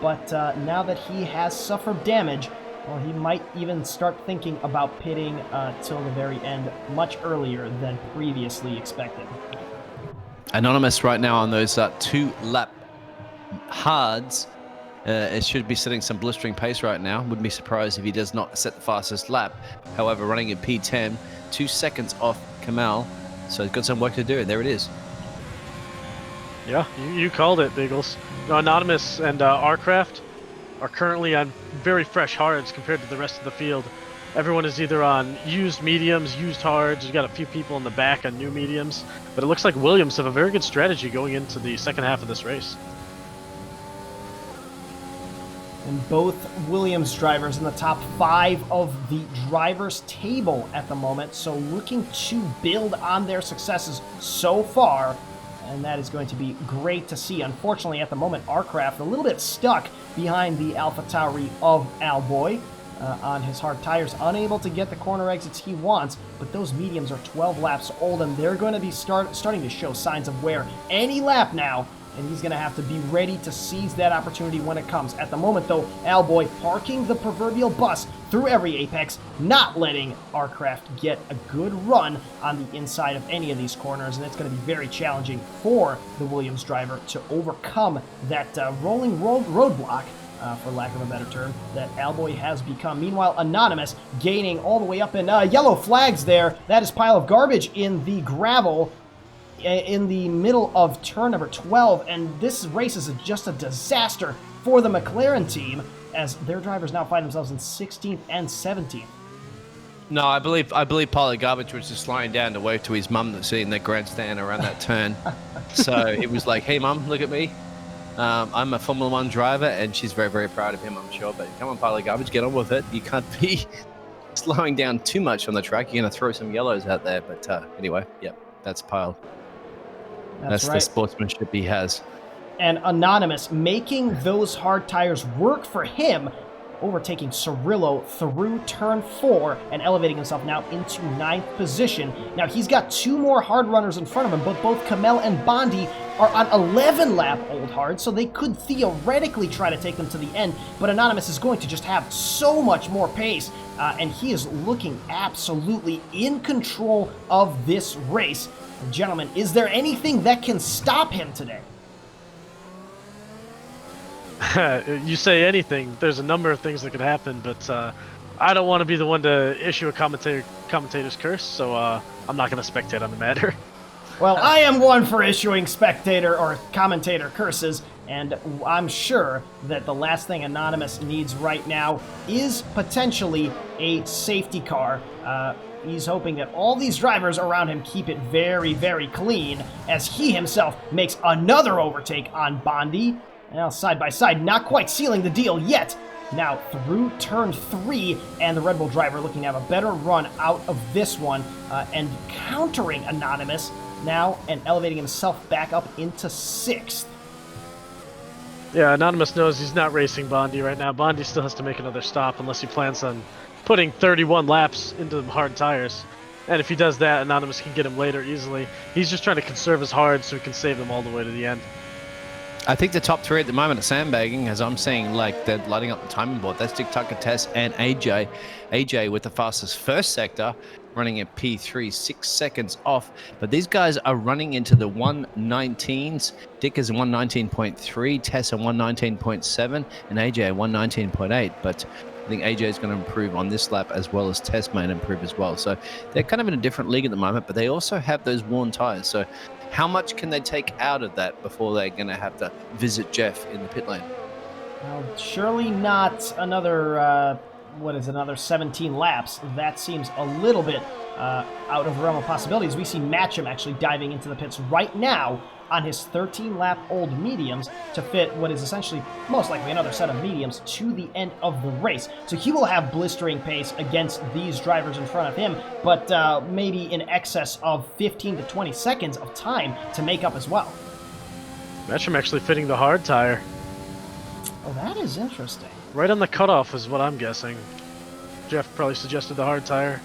but now that he has suffered damage, well, he might even start thinking about pitting till the very end much earlier than previously expected. Anonymous right now on those 2-lap hards. It should be setting some blistering pace right now. Wouldn't be surprised if he does not set the fastest lap. However, running at P10, 2 seconds off Kamal. So he's got some work to do. There it is. Yeah, you called it, Biggles. Anonymous and Arcraft are currently on very fresh hards compared to the rest of the field. Everyone is either on used mediums, used hards. You got a few people in the back on new mediums. But it looks like Williams have a very good strategy going into the second half of this race. And both Williams drivers in the top 5 of the drivers' table at the moment, so looking to build on their successes so far, and that is going to be great to see. Unfortunately, at the moment, Arcraft a little bit stuck behind the Alpha Tauri of Alboy on his hard tires, unable to get the corner exits he wants, but those mediums are 12 laps old, and they're going to be starting to show signs of wear any lap now, and he's going to have to be ready to seize that opportunity when it comes. At the moment, though, Alboy parking the proverbial bus through every apex, not letting Arcraft get a good run on the inside of any of these corners, and it's going to be very challenging for the Williams driver to overcome that rolling roadblock, for lack of a better term, that Alboy has become. Meanwhile, Anonymous gaining all the way up in yellow flags there. That is pile of garbage in the gravel in the middle of turn number 12, and this race is just a disaster for the McLaren team as their drivers now find themselves in 16th and 17th. No, I believe pile of garbage was just slowing down to wave to his mum that's sitting in the grandstand around that turn. So it was like, hey mum, look at me. I'm a Formula 1 driver, and she's very, very proud of him, I'm sure. But come on, pile of garbage, get on with it. You can't be slowing down too much on the track. You're going to throw some yellows out there. But anyway, yep, that's pile. That's right. The sportsmanship he has. And Anonymous making those hard tires work for him overtaking Cirillo through turn 4 and elevating himself now into 9th position. Now, he's got 2 more hard runners in front of him, but both Kamel and Bondi are on 11-lap old hard, so they could theoretically try to take them to the end, but Anonymous is going to just have so much more pace, and he is looking absolutely in control of this race. Gentlemen, is there anything that can stop him today? You say anything, there's a number of things that could happen, but I don't want to be the one to issue a commentator's curse, so I'm not going to spectate on the matter. Well, I am one for issuing spectator or commentator curses, and I'm sure that the last thing Anonymous needs right now is potentially a safety car. He's hoping that all these drivers around him keep it very, very clean as he himself makes another overtake on Bondi. Now, side by side, not quite sealing the deal yet. Now, through turn 3, and the Red Bull driver looking to have a better run out of this one, and countering Anonymous now, and elevating himself back up into 6th. Yeah, Anonymous knows he's not racing Bondi right now. Bondi still has to make another stop unless he plans on putting 31 laps into hard tires. And if he does that, Anonymous can get him later easily. He's just trying to conserve his hard so he can save them all the way to the end. I think the top 3 at the moment are sandbagging, as I'm seeing, like they're lighting up the timing board. That's Dick Tucker, Tess, and AJ. AJ with the fastest first sector, running at P3, 6 seconds off. But these guys are running into the 119s. Dick is a 119.3, Tess a 119.7, and AJ a 119.8. But I think AJ is going to improve on this lap, as well as Tess may improve as well. So they're kind of in a different league at the moment, but they also have those worn tires. So how much can they take out of that before they're going to have to visit Jeff in the pit lane? Well, surely not another, another 17 laps. That seems a little bit out of the realm of possibilities. We see Matcham actually diving into the pits right now on his 13-lap-old mediums to fit what is essentially most likely another set of mediums to the end of the race. So he will have blistering pace against these drivers in front of him, but maybe in excess of 15 to 20 seconds of time to make up as well. Matcham actually fitting the hard tire. Oh, that is interesting. Right on the cutoff is what I'm guessing. Jeff probably suggested the hard tire.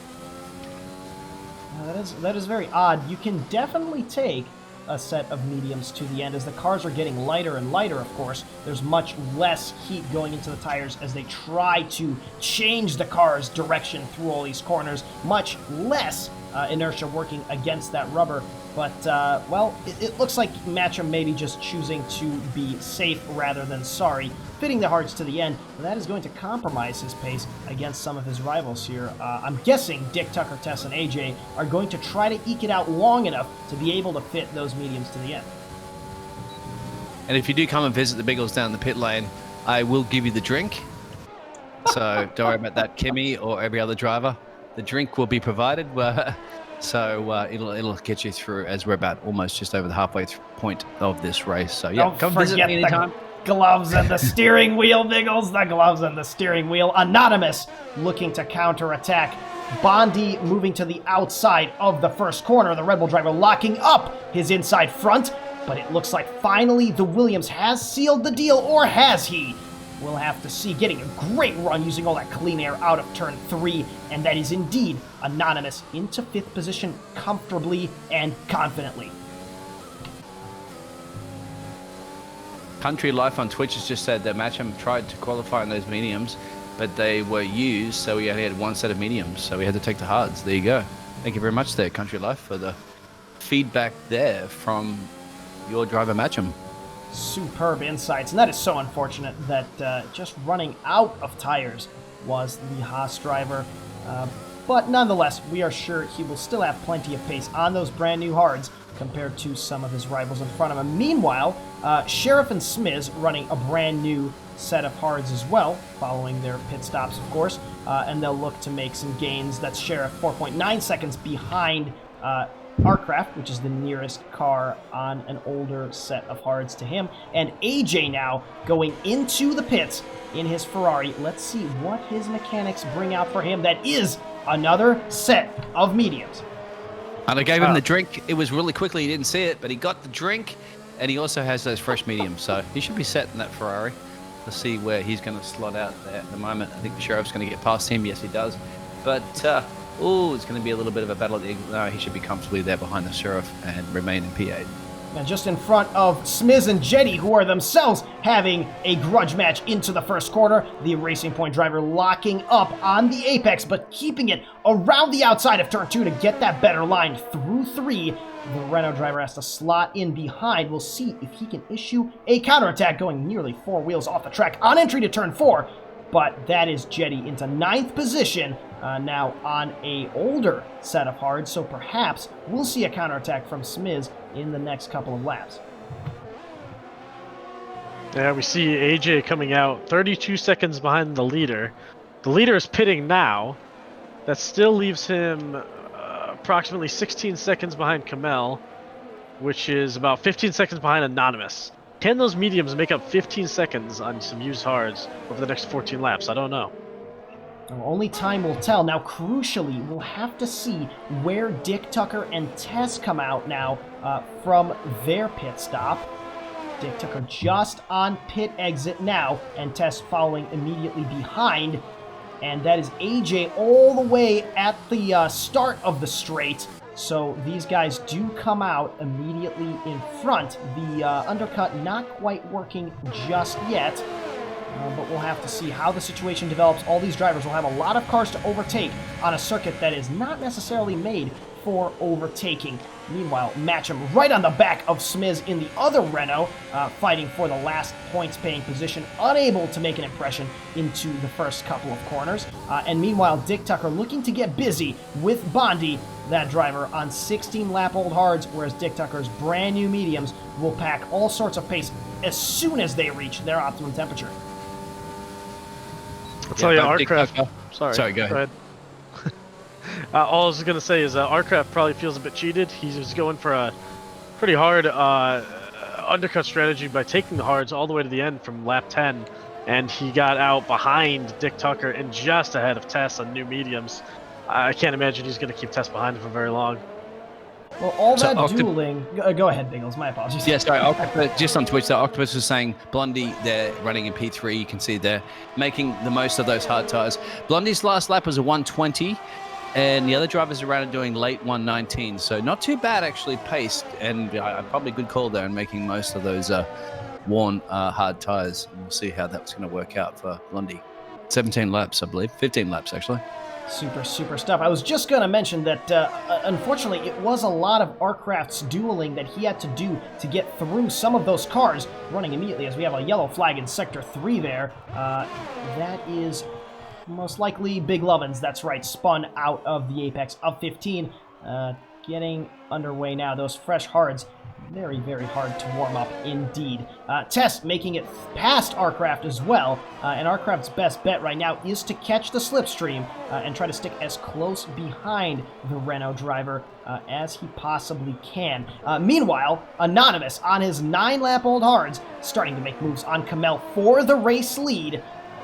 That is very odd. You can definitely take a set of mediums to the end. As the cars are getting lighter and lighter, of course, there's much less heat going into the tires as they try to change the car's direction through all these corners. Much less inertia working against that rubber. But, well, it looks like Matcham maybe just choosing to be safe rather than sorry, fitting the hards to the end. And that is going to compromise his pace against some of his rivals here. I'm guessing Dick, Tucker, Tess, and AJ are going to try to eke it out long enough to be able to fit those mediums to the end. And if you do come and visit the Biggles down the pit lane, I will give you the drink. So don't worry about that, Kimmy, or every other driver. The drink will be provided. So it'll get you through, as we're about almost just over the halfway point of this race. So yeah, Don't come visit forget me anytime. the gloves and the steering wheel, Biggles. The gloves and the steering wheel. Anonymous looking to counterattack. Bondi moving to the outside of the first corner. The Red Bull driver locking up his inside front. But it looks like finally the Williams has sealed the deal, or has he? We'll have to see. Getting a great run using all that clean air out of turn 3, and that is indeed Anonymous into 5th position comfortably and confidently. Country Life on Twitch has just said that Matcham tried to qualify in those mediums, but they were used, so we only had one set of mediums, so we had to take the hards. There you go. Thank you very much there, Country Life, for the feedback there from your driver Matcham. Superb insights, and that is so unfortunate that just running out of tires was the Haas driver. But nonetheless, we are sure he will still have plenty of pace on those brand new hards compared to some of his rivals in front of him. Meanwhile, Sheriff and Smiz running a brand new set of hards as well, following their pit stops, of course, and they'll look to make some gains. That's Sheriff 4.9 seconds behind Artcraft, which is the nearest car on an older set of hards to him. And AJ now going into the pits in his Ferrari. Let's see what his mechanics bring out for him. That is another set of mediums. And I gave him the drink. It was really quickly. He didn't see it, but he got the drink, and he also has those fresh mediums, so he should be set in that Ferrari. to see where he's going to slot out there at the moment. I think the Sheriff's going to get past him. Yes, he does. But, it's going to be a little bit of a battle. No, he should be comfortably there behind the Sheriff and remain in P8. And just in front of Smiz and Jetty, who are themselves having a grudge match into the first quarter. The Racing Point driver locking up on the apex, but keeping it around the outside of turn 2 to get that better line through 3. The Renault driver has to slot in behind. We'll see if he can issue a counterattack going nearly 4 wheels off the track on entry to turn 4. But that is Jetty into 9th position, now on a older set of hards, so perhaps we'll see a counterattack from Smiz in the next couple of laps. Yeah, we see AJ coming out 32 seconds behind the leader. The leader is pitting now. That still leaves him approximately 16 seconds behind Kamel, which is about 15 seconds behind Anonymous. Can those mediums make up 15 seconds on some used hards over the next 14 laps? I don't know. Well, only time will tell. Now, crucially, we'll have to see where Dick Tucker and Tess come out now from their pit stop. Dick Tucker just on pit exit now, and Tess following immediately behind. And that is AJ all the way at the start of the straight. So these guys do come out immediately in front. The undercut not quite working just yet. But we'll have to see how the situation develops. All these drivers will have a lot of cars to overtake on a circuit that is not necessarily made for overtaking. Meanwhile, Matcham right on the back of Smiz in the other Renault, fighting for the last points-paying position, unable to make an impression into the first couple of corners. And meanwhile, Dick Tucker looking to get busy with Bondi, that driver, on 16-lap-old hards, whereas Dick Tucker's brand-new mediums will pack all sorts of pace as soon as they reach their optimum temperature. I'll tell you, Dick Artcraft. Tucker- Sorry, go ahead. All I was going to say is Artcraft probably feels a bit cheated. He's going for a pretty hard undercut strategy by taking the hards all the way to the end from lap 10. And he got out behind Dick Tucker and just ahead of Tess on new mediums. I can't imagine he's going to keep Tess behind him for very long. Well, all So that dueling... Go ahead, Biggles. My apologies. Yeah, sorry. Octopus, just on Twitch, the Octopus was saying Blondie, they're running in P3. You can see they're making the most of those hard tires. Blondie's last lap was a 120, and the other drivers around are doing late 119. So not too bad, actually, paced. And probably a good call there in making most of those worn hard tires. And we'll see how that's going to work out for Blondie. 17 laps, I believe. 15 laps, actually. Super stuff. I was just going to mention that, unfortunately, it was a lot of Artcraft's dueling that he had to do to get through some of those cars running immediately, as we have a yellow flag in Sector 3 there. That is most likely Big Lovins, that's right, spun out of the apex of 15. Getting underway now. Those fresh hards, very hard to warm up indeed. Tess making it past Artcraft as well, and Artcraft's best bet right now is to catch the slipstream and try to stick as close behind the Renault driver as he possibly can. Meanwhile, Anonymous on his 9-lap-old hards starting to make moves on Kamel for the race lead.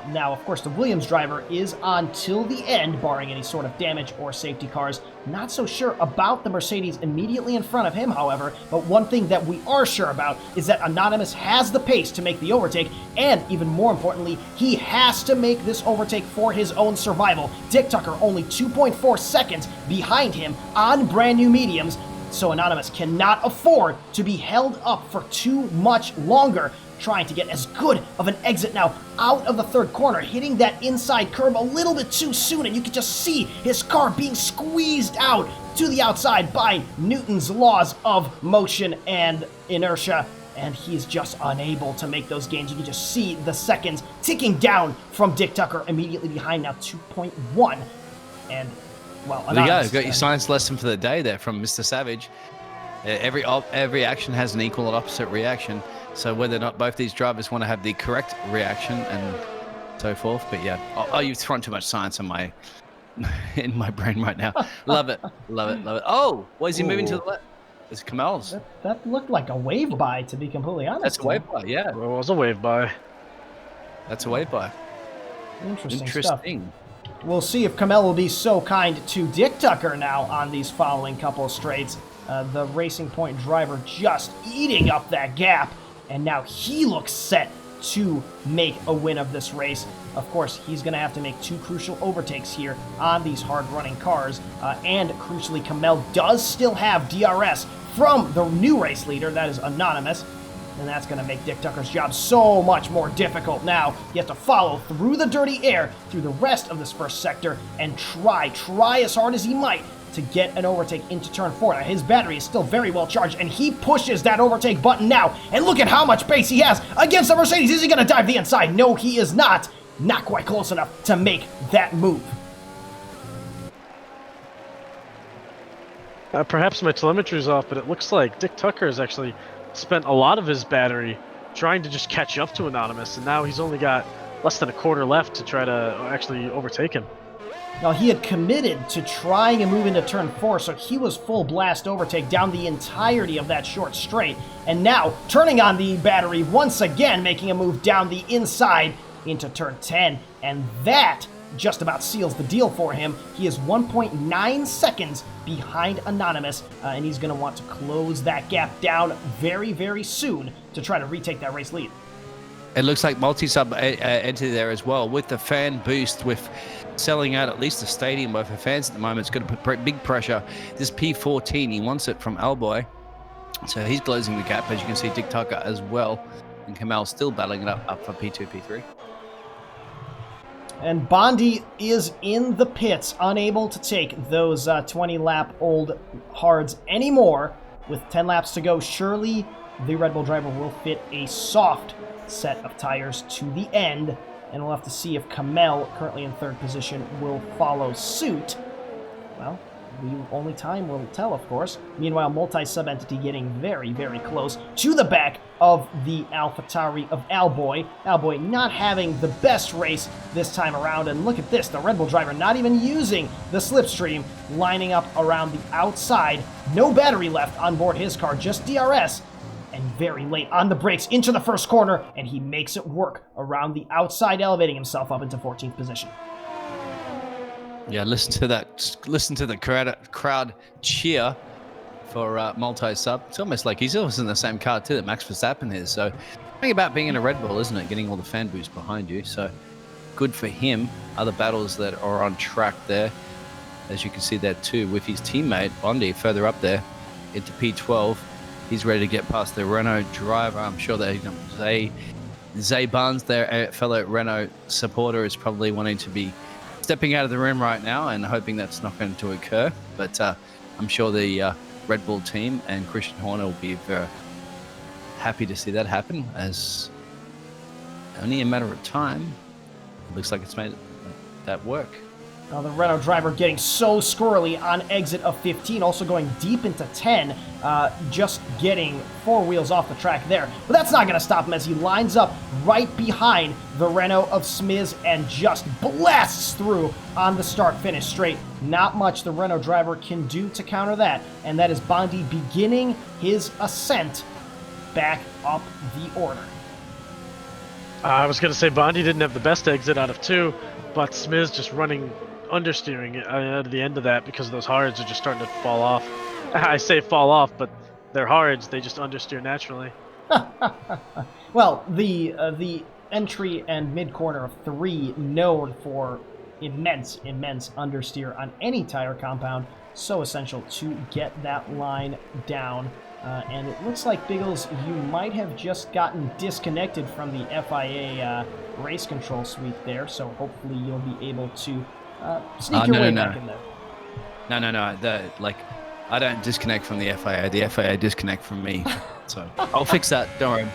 Now, of course, the Williams driver is on till the end, barring any sort of damage or safety cars. Not so sure about the Mercedes immediately in front of him, however, but one thing that we are sure about is that Anonymous has the pace to make the overtake, and even more importantly, he has to make this overtake for his own survival. Dick Tucker only 2.4 seconds behind him on brand new mediums, so Anonymous cannot afford to be held up for too much longer. Trying to get as good of an exit now out of the third corner, hitting that inside curb a little bit too soon, and you can just see his car being squeezed out to the outside by Newton's laws of motion and inertia, and he's just unable to make those gains. You can just see the seconds ticking down from Dick Tucker immediately behind now, 2.1. And, well, There you go. Got your science lesson for the day there from Mr. Savage. Every action has an equal and opposite reaction. So whether or not both these drivers want to have the correct reaction and so forth. But yeah, you've thrown too much science in my brain right now. Love it. Oh, why is he moving to the left? It's Kamel's. That looked like a wave by, to be completely honest. That's a wave by, yeah. Well, it was a wave by. That's a wave by. Interesting stuff. Interesting. We'll see if Kamel will be so kind to Dick Tucker now on these following couple of straights. The Racing Point driver just eating up that gap. And now he looks set to make a win of this race. Of course, he's going to have to make 2 crucial overtakes here on these hard-running cars. And crucially, Kamel does still have DRS from the new race leader, that is Anonymous. And that's going to make Dick Tucker's job so much more difficult now. He has to follow through the dirty air, through the rest of this first sector, and try as hard as he might to get an overtake into turn 4. Now, his battery is still very well charged, and he pushes that overtake button now. And look at how much pace he has against the Mercedes. Is he going to dive the inside? No, he is not. Not quite close enough to make that move. Perhaps my telemetry's off, but it looks like Dick Tucker has actually spent a lot of his battery trying to just catch up to Anonymous, and now he's only got less than a quarter left to try to actually overtake him. Now, he had committed to trying a move into turn 4, so he was full blast overtake down the entirety of that short straight. And now, turning on the battery once again, making a move down the inside into turn 10. And that just about seals the deal for him. He is 1.9 seconds behind Anonymous, and he's going to want to close that gap down very, very soon to try to retake that race lead. It looks like multi-sub entered there as well with the fan boost, with selling out at least the stadium worth of fans at the moment. It's going to put big pressure. This P14, he wants it from Alboy, so he's closing the gap, as you can see. Dick Tucker as well, and Kamel still battling it up for P2, P3. And Bondi is in the pits, unable to take those 20-lap-old hards anymore. With 10 laps to go, surely the Red Bull driver will fit a soft set of tires to the end, and we'll have to see if Kamel, currently in 3rd position, will follow suit. Well, only time will tell, of course. Meanwhile, multi-sub entity getting very, very close to the back of the AlphaTauri of Alboy. Alboy not having the best race this time around, and look at this, the Red Bull driver not even using the slipstream, lining up around the outside. No battery left on board his car, just DRS, and very late on the brakes into the first corner, and he makes it work around the outside, elevating himself up into 14th position. Yeah, listen to that. Listen to the crowd cheer for multi-sub. It's almost like he's almost in the same car too that Max Verstappen is. So, think about being in a Red Bull, isn't it? Getting all the fan boost behind you. So, good for him. Other battles that are on track there, as you can see there too, with his teammate Bondi further up there into P12. He's ready to get past the Renault driver. I'm sure that Zay Barnes, their fellow Renault supporter, is probably wanting to be stepping out of the room right now and hoping that's not going to occur. But I'm sure the Red Bull team and Christian Horner will be very happy to see that happen, as only a matter of time. It looks like it's made that work. Now the Renault driver getting so squirrely on exit of 15, also going deep into 10, just getting 4 wheels off the track there. But that's not going to stop him as he lines up right behind the Renault of Smiz and just blasts through on the start-finish straight. Not much the Renault driver can do to counter that, and that is Bondi beginning his ascent back up the order. I was going to say Bondi didn't have the best exit out of 2, but Smiz just running understeering at the end of that because those hards are just starting to fall off. I say fall off, but they're hards. They just understeer naturally. Well, the entry and mid corner of 3, known for immense understeer on any tire compound, so essential to get that line down. And it looks like, Biggles, you might have just gotten disconnected from the FIA race control suite there, so hopefully you'll be able to sneak your way back in there. No. I don't disconnect from the FIA. The FIA disconnect from me. So I'll fix that. Don't worry.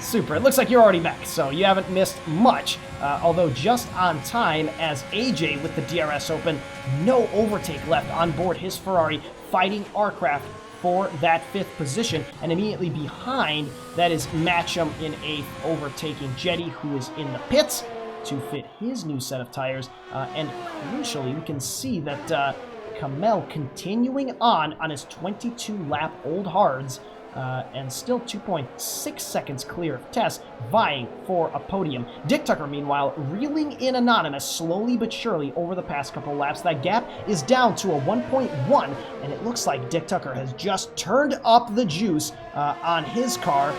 Super. It looks like you're already back, so you haven't missed much. Although just on time, as AJ with the DRS open, no overtake left on board his Ferrari, fighting Arcraft for that 5th position, and immediately behind that is Matcham in 8th, overtaking Jetty, who is in the pits to fit his new set of tires. And crucially, we can see that Kamel continuing on his 22-lap old hards, and still 2.6 seconds clear of Tess, vying for a podium. Dick Tucker, meanwhile, reeling in Anonymous slowly but surely over the past couple laps. That gap is down to a 1.1, and it looks like Dick Tucker has just turned up the juice on his car,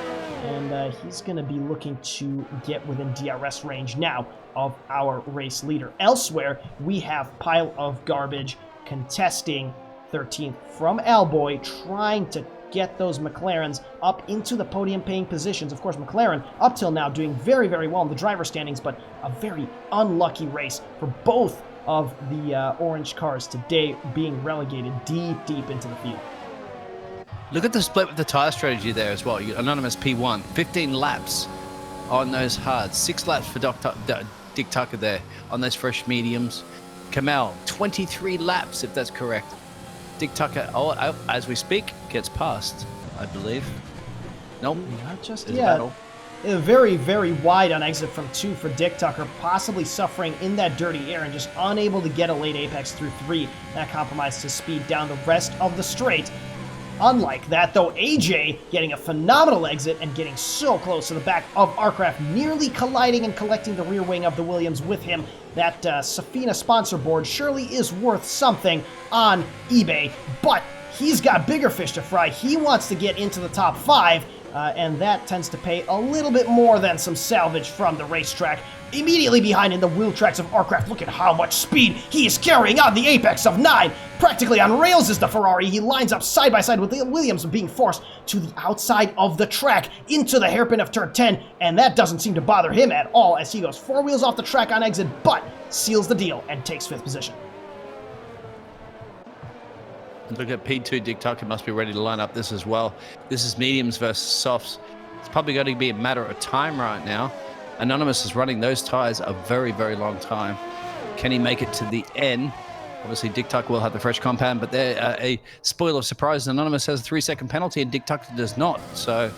and he's going to be looking to get within DRS range now of our race leader. Elsewhere, we have Pile of Garbage contesting 13th from Alboy, trying to get those McLarens up into the podium-paying positions. Of course, McLaren, up till now, doing very, very well in the driver standings, but a very unlucky race for both of the orange cars today, being relegated deep, deep into the field. Look at the split with the tire strategy there as well. Anonymous P1, 15 laps on those hards, 6 laps for Dick Tucker there on those fresh mediums. Kamel, 23 laps, if that's correct. Dick Tucker, as we speak, gets past, I believe. Nope. Not just There's a yet. battle. Very, very wide on exit from 2 for Dick Tucker, possibly suffering in that dirty air and just unable to get a late apex through 3. That compromised his speed down the rest of the straight. Unlike that, though, AJ getting a phenomenal exit and getting so close to the back of Arcraft, nearly colliding and collecting the rear wing of the Williams with him. That Safina sponsor board surely is worth something on eBay, but he's got bigger fish to fry. He wants to get into the top 5, and that tends to pay a little bit more than some salvage from the racetrack. Immediately behind in the wheel tracks of Arcraft, look at how much speed he is carrying on the apex of 9. Practically on rails is the Ferrari. He lines up side by side with the Williams, being forced to the outside of the track into the hairpin of turn 10, and that doesn't seem to bother him at all as he goes 4 wheels off the track on exit, but seals the deal and takes 5th position. Look at P2, Dick Tucker must be ready to line up this as well. This is mediums versus softs. It's probably going to be a matter of time right now. Anonymous is running those tires a very, very long time. Can he make it to the end? Obviously, Dick Tucker will have the fresh compound, but there, a spoiler surprise, Anonymous has a 3-second penalty and Dick Tucker does not. So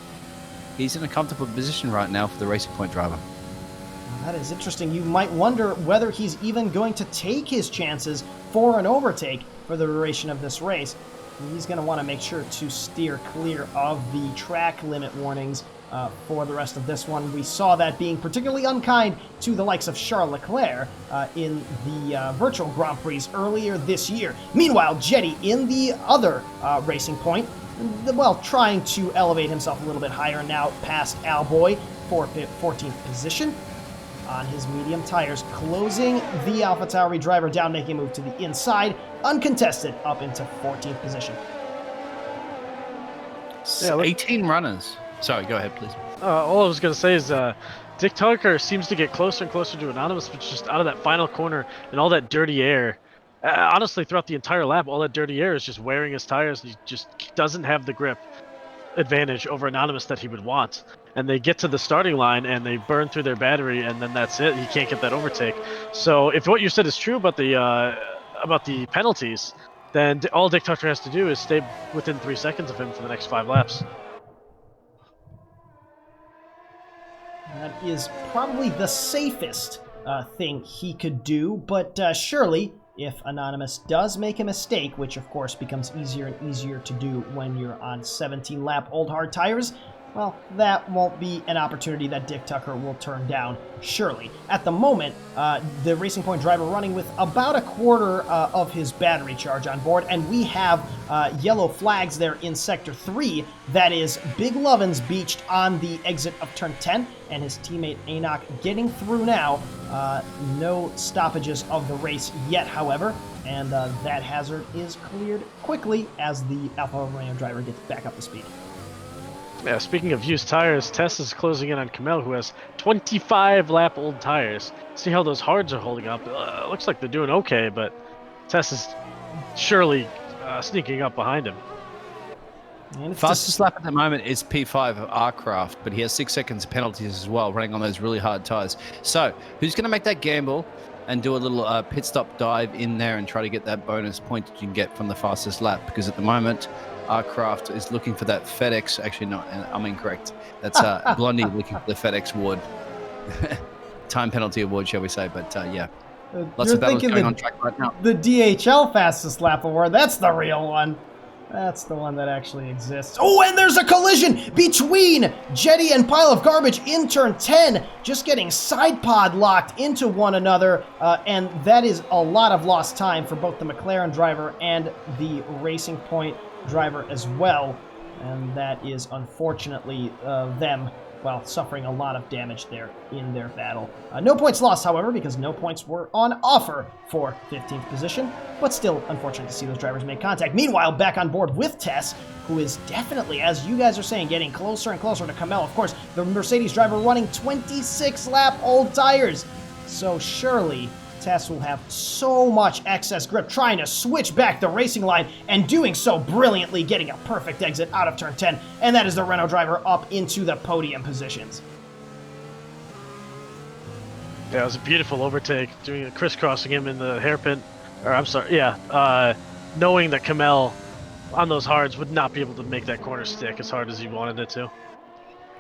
he's in a comfortable position right now for the Racing Point driver. That is interesting. You might wonder whether he's even going to take his chances for an overtake for the duration of this race. He's going to want to make sure to steer clear of the track limit warnings for the rest of this one. We saw that being particularly unkind to the likes of Charles Leclerc in the virtual Grand Prix earlier this year. Meanwhile, Jetty in the other Racing Point, well, trying to elevate himself a little bit higher now past Alboy for 14th position on his medium tires, closing the AlphaTauri driver down, making a move to the inside, uncontested, up into 14th position. Yeah, 18 runners. Sorry, go ahead, please. All I was going to say is Dick Tucker seems to get closer and closer to Anonymous, but just out of that final corner and all that dirty air. Honestly, throughout the entire lap, all that dirty air is just wearing his tires. He just doesn't have the grip advantage over Anonymous that he would want. And they get to the starting line and they burn through their battery, and then that's it. He can't get that overtake. So if what you said is true about the penalties, then all Dick Tucker has to do is stay within 3 seconds of him for the next 5 laps. That is probably the safest thing he could do, but surely if Anonymous does make a mistake, which of course becomes easier and easier to do when you're on 17-lap old hard tires, well, that won't be an opportunity that Dick Tucker will turn down, surely. At the moment, the Racing Point driver running with about a quarter of his battery charge on board, and we have yellow flags there in Sector 3. That is Big Lovins beached on the exit of turn 10, and his teammate Enoch getting through now. No stoppages of the race yet, however, and that hazard is cleared quickly as the Alfa Romeo driver gets back up to speed. Yeah, speaking of used tires, Tess is closing in on Kamel, who has 25-lap old tires. See how those hards are holding up. Looks like they're doing okay, but Tess is surely sneaking up behind him. And Fastest lap at the moment is P5 of Arcraft, but he has 6 seconds penalties as well, running on those really hard tires. So, who's going to make that gamble and do a little pit stop dive in there and try to get that bonus point that you can get from the fastest lap? Because at the moment, Arcraft is looking for that FedEx. Actually, no, I'm incorrect. That's Blondie looking for the FedEx award. Time penalty award, shall we say. But yeah, lots of battles going on track right now. The DHL fastest lap award, that's the real one. That's the one that actually exists. Oh, and there's a collision between Jetty and Pile of Garbage in turn 10, just getting side pod locked into one another, and that is a lot of lost time for both the McLaren driver and the Racing Point driver as well, and that is unfortunately them, well, suffering a lot of damage there in their battle. No points lost, however, because no points were on offer for 15th position, but still unfortunate to see those drivers make contact. Meanwhile, back on board with Tess, who is definitely, as you guys are saying, getting closer and closer to Kamel. Of course, the Mercedes driver running 26-lap old tires, so surely Tess will have so much excess grip trying to switch back the racing line and doing so brilliantly, getting a perfect exit out of turn 10, and that is the Renault driver up into the podium positions. Yeah, it was a beautiful overtake, crisscrossing him in the hairpin. Or I'm sorry, yeah, knowing that Kamel on those hards would not be able to make that corner stick as hard as he wanted it to.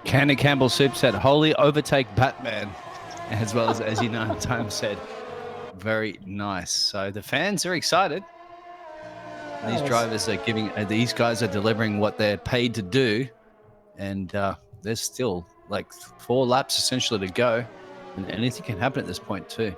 Candy Campbell Soup said, "Holy overtake Batman," as well as you know, Time said, "Very nice." So the fans are excited. These drivers are giving, these guys are delivering what they're paid to do, and there's still like 4 laps essentially to go, and anything can happen at this point too.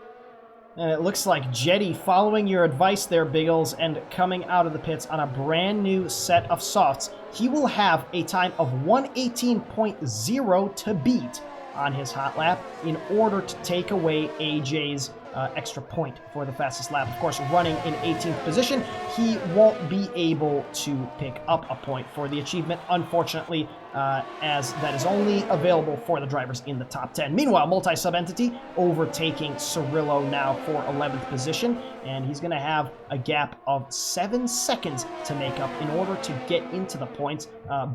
And it looks like Jetty following your advice there, Biggles, and coming out of the pits on a brand new set of softs. He will have a time of 118.0 to beat on his hot lap in order to take away AJ's extra point for the fastest lap. Of course, running in 18th position, he won't be able to pick up a point for the achievement, unfortunately, as that is only available for the drivers in the top 10. Meanwhile, Multi-Sub Entity overtaking Cirillo now for 11th position, and he's going to have a gap of 7 seconds to make up in order to get into the points,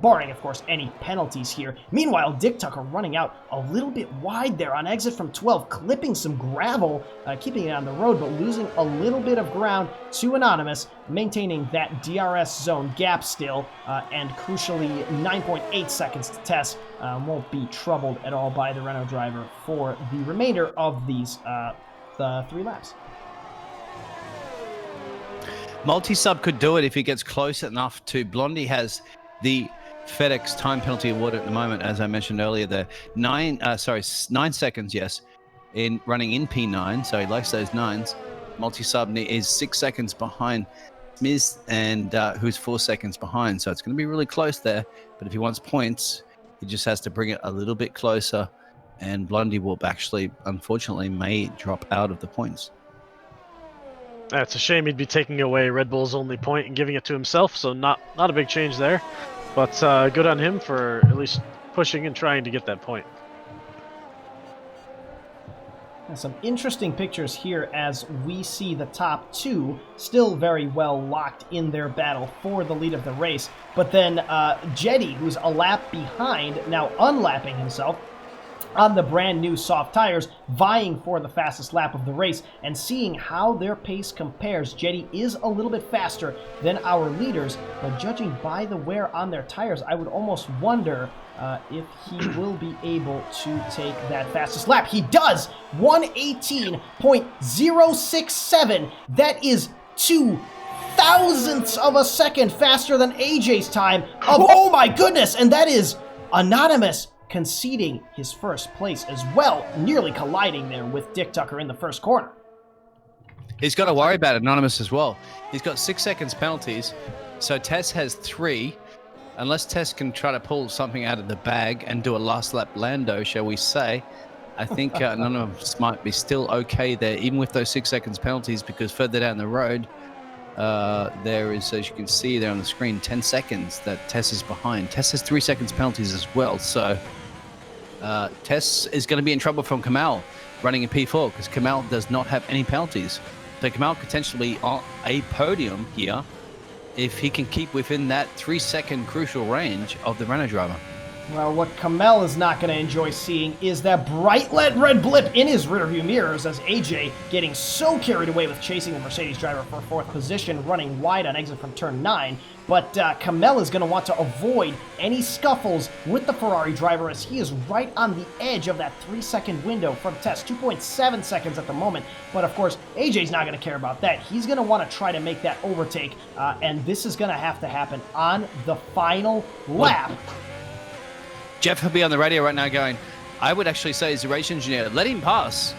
barring, of course, any penalties here. Meanwhile, Dick Tucker running out a little bit wide there on exit from 12, clipping some gravel, keeping it on the road, but losing a little bit of ground to Anonymous, maintaining that DRS zone gap still, and crucially 9.8 seconds to Tess. Won't be troubled at all by the Renault driver for the remainder of these the 3 laps. Multi-sub could do it if he gets close enough to. Blondie has the FedEx time penalty award at the moment, as I mentioned earlier. The 9 seconds, yes, in running in P9, so he likes those 9s. Multi-sub is 6 seconds behind Miz, and who's 4 seconds behind, so it's going to be really close there. But if he wants points, he just has to bring it a little bit closer, and Blondie will actually, unfortunately, may drop out of the points. It's a shame he'd be taking away Red Bull's only point and giving it to himself, so not a big change there. But good on him for at least pushing and trying to get that point. And some interesting pictures here as we see the top 2 still very well locked in their battle for the lead of the race. But then Jetty, who's a lap behind, now unlapping himself on the brand new soft tires, vying for the fastest lap of the race, and seeing how their pace compares. Jetty is a little bit faster than our leaders, but judging by the wear on their tires, I would almost wonder if he will be able to take that fastest lap. He does! 118.067. That is 2 thousandths of a second faster than AJ's time of, oh my goodness, and that is Anonymous conceding his first place as well, nearly colliding there with Dick Tucker in the first corner. He's got to worry about Anonymous as well. He's got 6 seconds penalties, so Tess has 3. Unless Tess can try to pull something out of the bag and do a last lap Lando, shall we say, I think Anonymous might be still okay there, even with those 6 seconds penalties, because further down the road, there is, as you can see there on the screen, 10 seconds that Tess is behind. Tess has 3 seconds penalties as well, so Tess is going to be in trouble from Kamel running in P4, because Kamel does not have any penalties. So Kamel potentially on a podium here if he can keep within that 3 second crucial range of the Renault driver. Well, what Kamel is not going to enjoy seeing is that bright red blip in his rearview mirrors as AJ getting so carried away with chasing the Mercedes driver for 4th position, running wide on exit from turn 9. But Kamel is going to want to avoid any scuffles with the Ferrari driver as he is right on the edge of that 3-second window from test, 2.7 seconds at the moment. But of course, AJ's not going to care about that. He's going to want to try to make that overtake, and this is going to have to happen on the final lap. Jeff will be on the radio right now going, I would actually say as a race engineer, let him pass.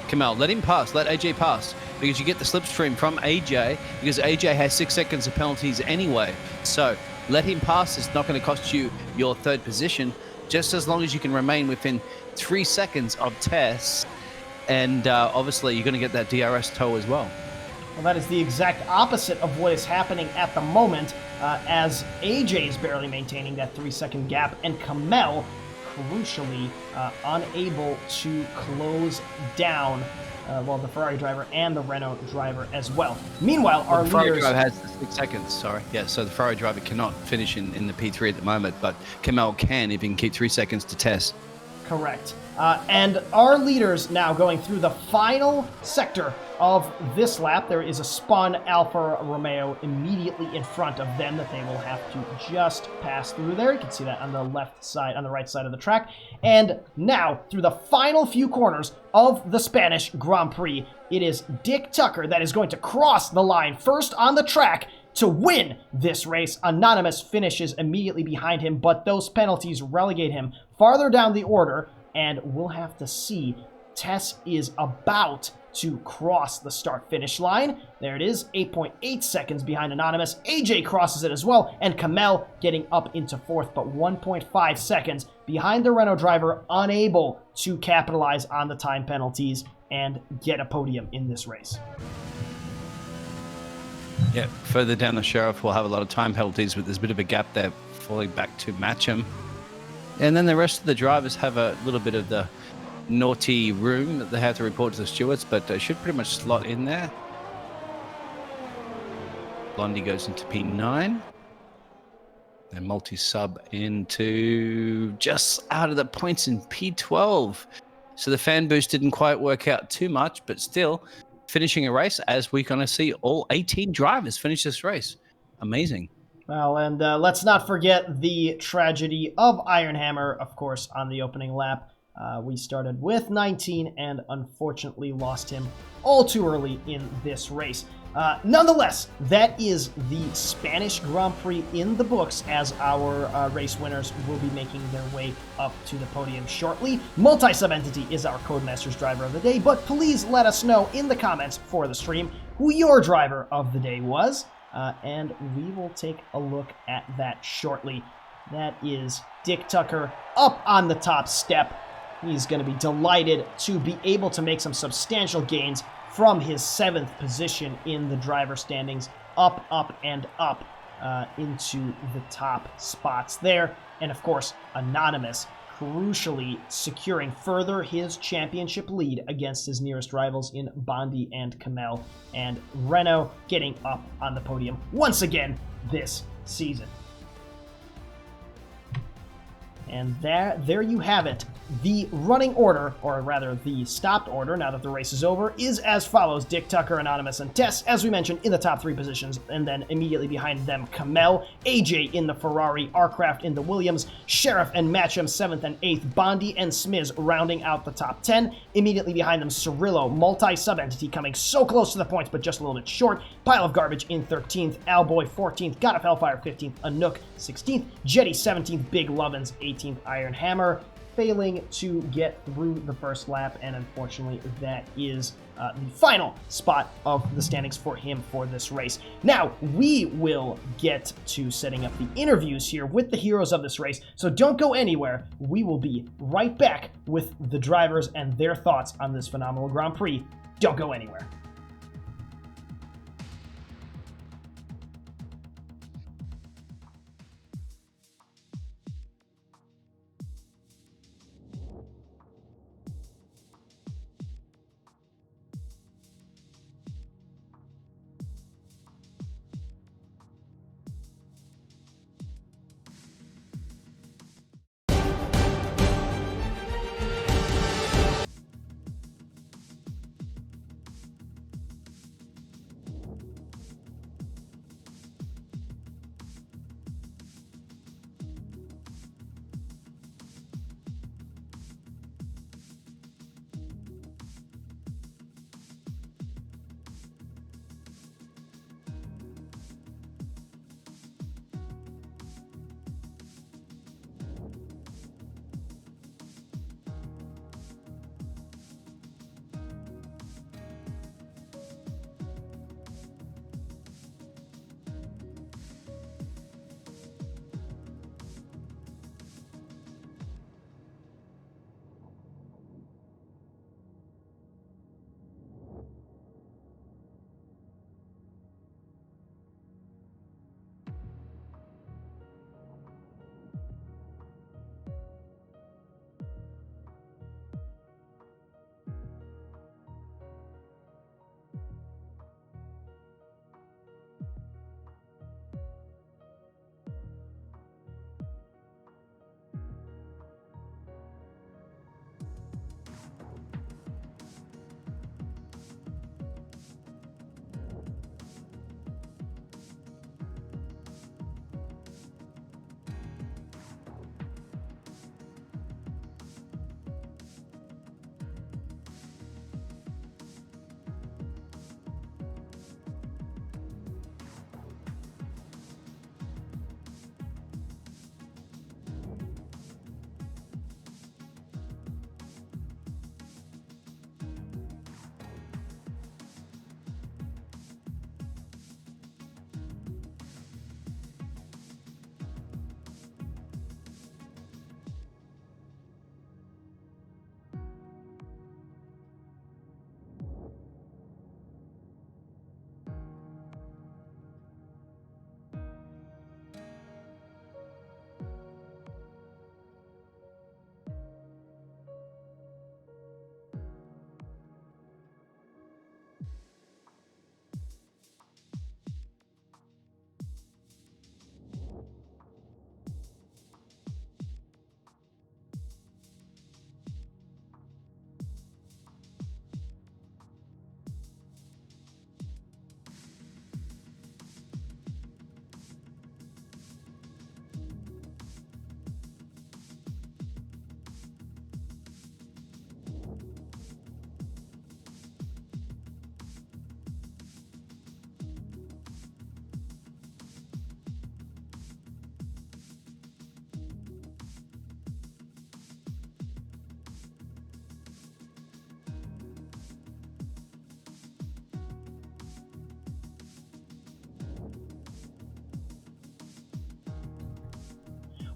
Kamel, let him pass. Let AJ pass. Because you get the slipstream from AJ, because AJ has 6 seconds of penalties anyway. So let him pass. It's not going to cost you your 3rd position, just as long as you can remain within 3 seconds of tests. And obviously, you're going to get that DRS tow as well. Well, that is the exact opposite of what is happening at the moment, as AJ is barely maintaining that 3-second gap, and Kamel, crucially, unable to close down, the Ferrari driver and the Renault driver as well. Meanwhile, our the Ferrari leaders... driver has 6 seconds, sorry. Yeah, so the Ferrari driver cannot finish in the P3 at the moment, but Kamel can if he can keep 3 seconds to test. Correct. And our leaders now going through the final sector of this lap. There is a spun Alfa Romeo immediately in front of them that they will have to just pass through there. You can see that on the left side, on the right side of the track. And now, through the final few corners of the Spanish Grand Prix, it is Dick Tucker that is going to cross the line first on the track to win this race. Anonymous finishes immediately behind him, but those penalties relegate him farther down the order, and we'll have to see. Tess is about to cross the start-finish line. There it is, 8.8 seconds behind Anonymous. AJ crosses it as well, and Kamel getting up into 4th, but 1.5 seconds behind the Renault driver, unable to capitalize on the time penalties and get a podium in this race. Yeah, further down the Sheriff will have a lot of time penalties, but there's a bit of a gap there falling back to match him. And then the rest of the drivers have a little bit of the naughty room that they have to report to the stewards, but they should pretty much slot in there. Blondie goes into P9. Then multi-sub into just out of the points in P12. So the fan boost didn't quite work out too much, but still finishing a race as we're going to see all 18 drivers finish this race. Amazing. Well, and let's not forget the tragedy of Iron Hammer, of course, on the opening lap. We started with 19 and unfortunately lost him all too early in this race. Nonetheless, that is the Spanish Grand Prix in the books, as our race winners will be making their way up to the podium shortly. Multi-Sub Entity is our Codemasters driver of the day, but please let us know in the comments for the stream who your driver of the day was, and we will take a look at that shortly. That is Dick Tucker up on the top step. He's going to be delighted to be able to make some substantial gains from his 7th position in the driver standings, up, and up into the top spots there. And of course, Anonymous crucially securing further his championship lead against his nearest rivals in Bondi and Kamel, and Renault getting up on the podium once again this season. And there you have it. The running order, or rather the stopped order, now that the race is over, is as follows. Dick Tucker, Anonymous, and Tess, as we mentioned, in the top 3 positions, and then immediately behind them, Kamel, AJ in the Ferrari, Arcraft in the Williams, Sheriff and Matcham 7th and 8th, Bondi and Smiz rounding out the top 10. Immediately behind them, Cirillo, Multi-Sub-Entity coming so close to the points, but just a little bit short. Pile of Garbage in 13th, Owlboy 14th, God of Hellfire 15th, Anook 16th, Jetty 17th, Big Lovins 18th, Iron Hammer failing to get through the first lap, and unfortunately that is the final spot of the standings for him for this race. Now, we will get to setting up the interviews here with the heroes of this race, so don't go anywhere. We will be right back with the drivers and their thoughts on this phenomenal Grand Prix. Don't go anywhere.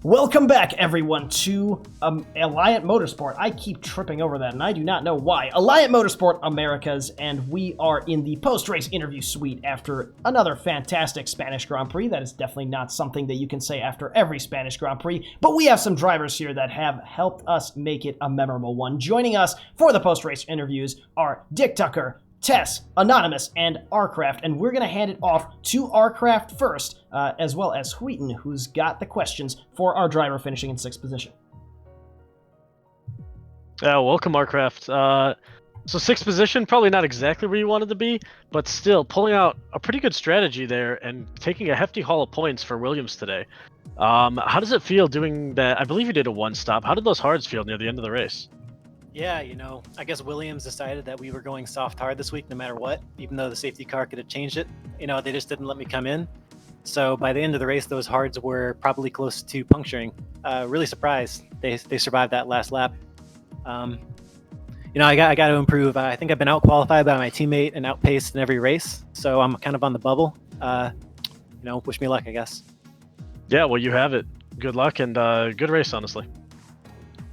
Welcome back, everyone, to Alliant Motorsport. I keep tripping over that, and I do not know why. Alliant Motorsport Americas, and we are in the post-race interview suite after another fantastic Spanish Grand Prix. That is definitely not something that you can say after every Spanish Grand Prix, but we have some drivers here that have helped us make it a memorable one. Joining us for the post-race interviews are Dick Tucker, Tess, Anonymous, and Arcraft, and we're going to hand it off to Arcraft first, as well as Wheaton, who's got the questions for our driver finishing in 6th position. Welcome, Arcraft. So 6th position, probably not exactly where you wanted to be, but still pulling out a pretty good strategy there and taking a hefty haul of points for Williams today. How does it feel doing that? I believe you did a one-stop. How did those hards feel near the end of the race? Yeah, I guess Williams decided that we were going soft hard this week no matter what, even though the safety car could have changed it. They just didn't let me come in. So by the end of the race, those hards were probably close to puncturing. Really surprised they survived that last lap. I got to improve. I think I've been out-qualified by my teammate and outpaced in every race, so I'm kind of on the bubble. Wish me luck, I guess. Yeah, well, you have it. Good luck and good race, honestly.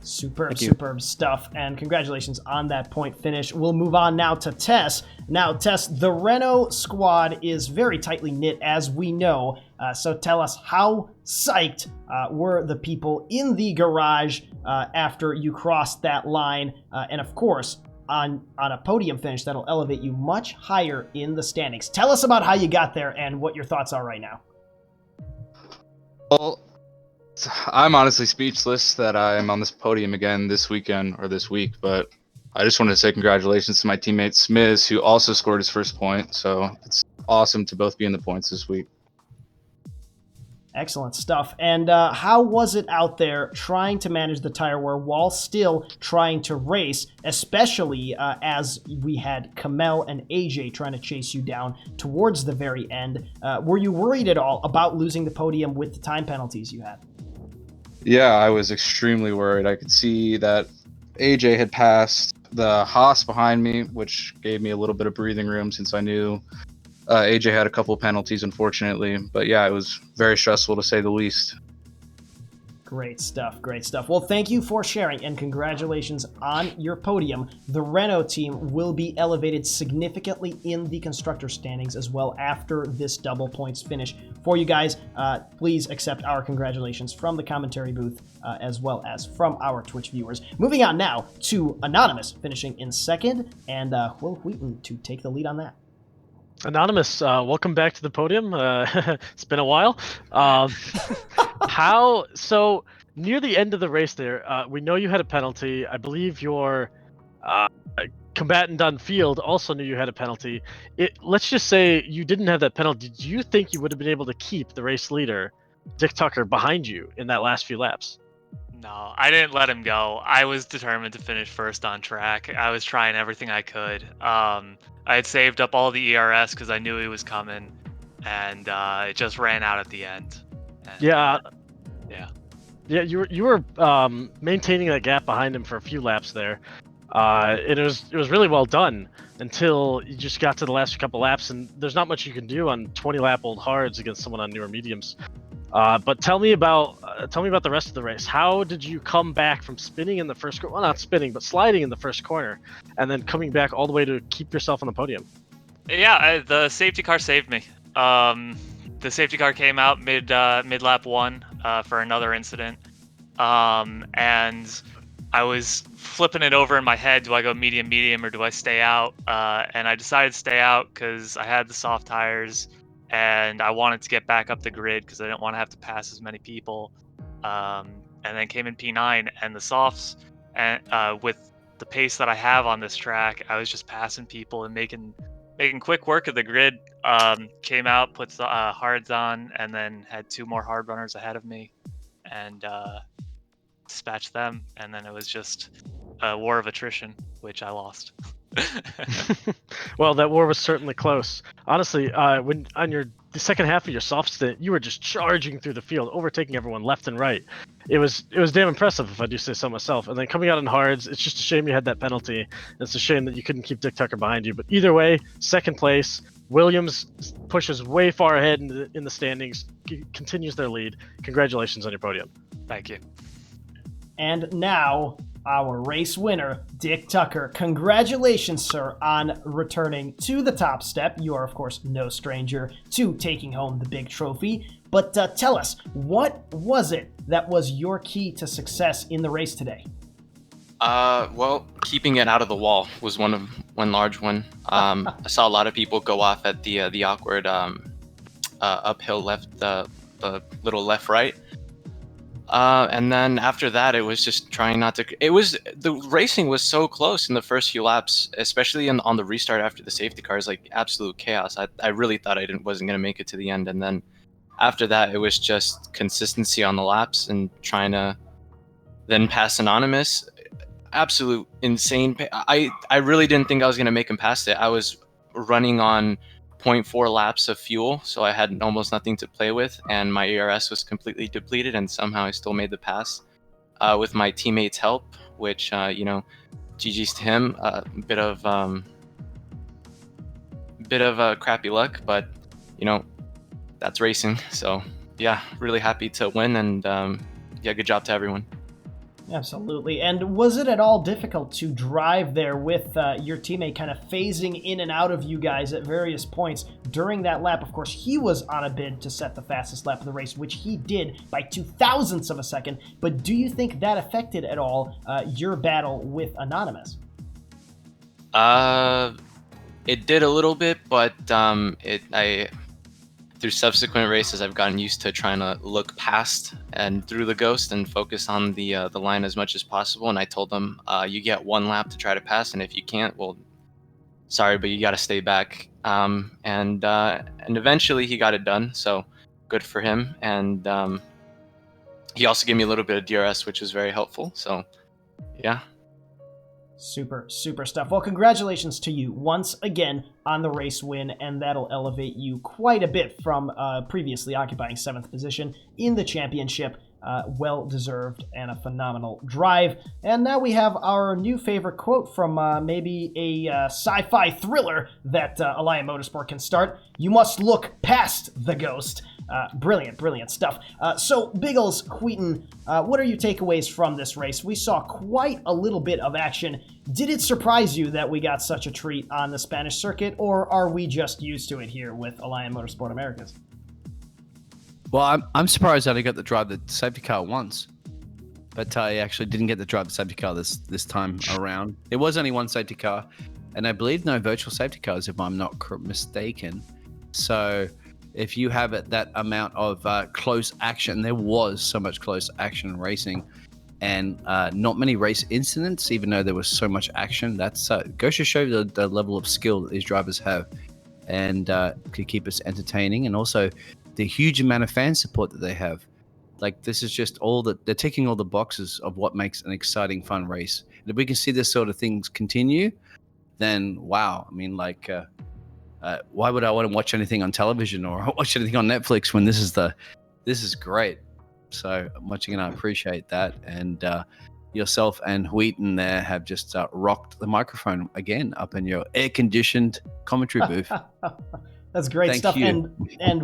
Superb stuff, and congratulations on that point finish. We'll move on now to Tess. Now, Tess, the Renault squad is very tightly knit, as we know. So tell us, how psyched were the people in the garage after you crossed that line? And of course, on a podium finish, that'll elevate you much higher in the standings. Tell us about how you got there and what your thoughts are right now. Well, I'm honestly speechless that I'm on this podium again this weekend or this week, but I just wanted to say congratulations to my teammate Smiz, who also scored his first point. So it's awesome to both be in the points this week. Excellent stuff. And how was it out there trying to manage the tire wear while still trying to race, especially as we had Kamel and AJ trying to chase you down towards the very end? Were you worried at all about losing the podium with the time penalties you had? Yeah, I was extremely worried. I could see that AJ had passed the Haas behind me, which gave me a little bit of breathing room since I knew AJ had a couple penalties, unfortunately. But yeah, it was very stressful to say the least. Great stuff. Well, thank you for sharing, and congratulations on your podium. The Renault team will be elevated significantly in the constructor standings as well after this double points finish. For you guys, please accept our congratulations from the commentary booth as well as from our Twitch viewers. Moving on now to Anonymous, finishing in 2nd, and Will Wheaton to take the lead on that. Anonymous, welcome back to the podium. It's been a while. So near the end of the race there, we know you had a penalty. I believe your combatant on field also knew you had a penalty. Let's just say you didn't have that penalty. Do you think you would have been able to keep the race leader, Dick Tucker, behind you in that last few laps? No, I didn't let him go. I was determined to finish first on track. I was trying everything I could. I had saved up all the ERS because I knew he was coming, and it just ran out at the end. And, Yeah, you were maintaining that gap behind him for a few laps there. It was really well done until you just got to the last couple laps, and there's not much you can do on 20-lap-old hards against someone on newer mediums. But tell me about the rest of the race. How did you come back from spinning in the first corner? Well, not spinning, but sliding in the first corner, and then coming back all the way to keep yourself on the podium? Yeah, the safety car saved me. The safety car came out mid lap 1 for another incident, and I was flipping it over in my head. Do I go medium, or do I stay out? And I decided to stay out because I had the soft tires. And I wanted to get back up the grid because I didn't want to have to pass as many people. And then came in P9, and the softs, and with the pace that I have on this track, I was just passing people and making quick work of the grid. Came out, put the hards on, and then had 2 more hard runners ahead of me, and dispatched them. And then it was just a war of attrition, which I lost. Well, that war was certainly close. Honestly, when on the second half of your soft stint, you were just charging through the field, overtaking everyone left and right. It was damn impressive, if I do say so myself. And then coming out in hards, it's just a shame you had that penalty. It's a shame that you couldn't keep Dick Tucker behind you. But either way, 2nd place, Williams pushes way far ahead in the standings, continues their lead. Congratulations on your podium. Thank you. And now, our race winner, Dick Tucker. Congratulations, sir, on returning to the top step. You are, of course, no stranger to taking home the big trophy. But tell us, what was it that was your key to success in the race today? Well, keeping it out of the wall was one large one. I saw a lot of people go off at the awkward uphill left, the little left right. And then after that, it was just trying not to. The racing was so close in the first few laps, especially on the restart after the safety cars, like absolute chaos. I really thought I wasn't gonna make it to the end, and then after that, it was just consistency on the laps and trying to then pass Anonymous. Absolute insane. I really didn't think I was gonna make him past it. I was running on 0.4 laps of fuel, so I had almost nothing to play with, and my ERS was completely depleted, and somehow I still made the pass with my teammates' help, which GG's to him. Bit of crappy luck, but that's racing. So yeah, really happy to win, and good job to everyone. Absolutely. And was it at all difficult to drive there with your teammate kind of phasing in and out of you guys at various points during that lap? Of course, he was on a bid to set the fastest lap of the race, which he did by 0.02 of a second. But do you think that affected at all your battle with Anonymous? It did a little bit, but through subsequent races, I've gotten used to trying to look past and through the ghost and focus on the line as much as possible. And I told them, you get one lap to try to pass, and if you can't, well, sorry, but you got to stay back. And eventually he got it done, so good for him. And he also gave me a little bit of DRS, which was very helpful. So yeah. Super stuff. Well, congratulations to you once again on the race win, and that'll elevate you quite a bit from previously occupying 7th position in the championship. Well-deserved and a phenomenal drive. And now we have our new favorite quote from maybe a sci-fi thriller that Alliant Motorsport can start. You must look past the ghost. Brilliant stuff. So, Biggles, Wheaton, what are your takeaways from this race? We saw quite a little bit of action. Did it surprise you that we got such a treat on the Spanish circuit, or are we just used to it here with Alliant Motorsport Americas? Well, I'm surprised I only got to drive the safety car once, but I actually didn't get to drive the safety car this time around. It was only one safety car, and I believe no virtual safety cars, if I'm not mistaken. So if you have that amount of close action, there was so much close action racing, and not many race incidents, even though there was so much action. That's goes to show the level of skill that these drivers have, and could keep us entertaining, and also the huge amount of fan support that they have. Like, this is just they're ticking all the boxes of what makes an exciting, fun race. And if we can see this sort of things continue, then wow. I mean, like, why would I want to watch anything on television or watch anything on Netflix when this is great? So much again, I appreciate that. And yourself and Wheaton there have just rocked the microphone again up in your air-conditioned commentary booth. That's great Thank stuff. you. And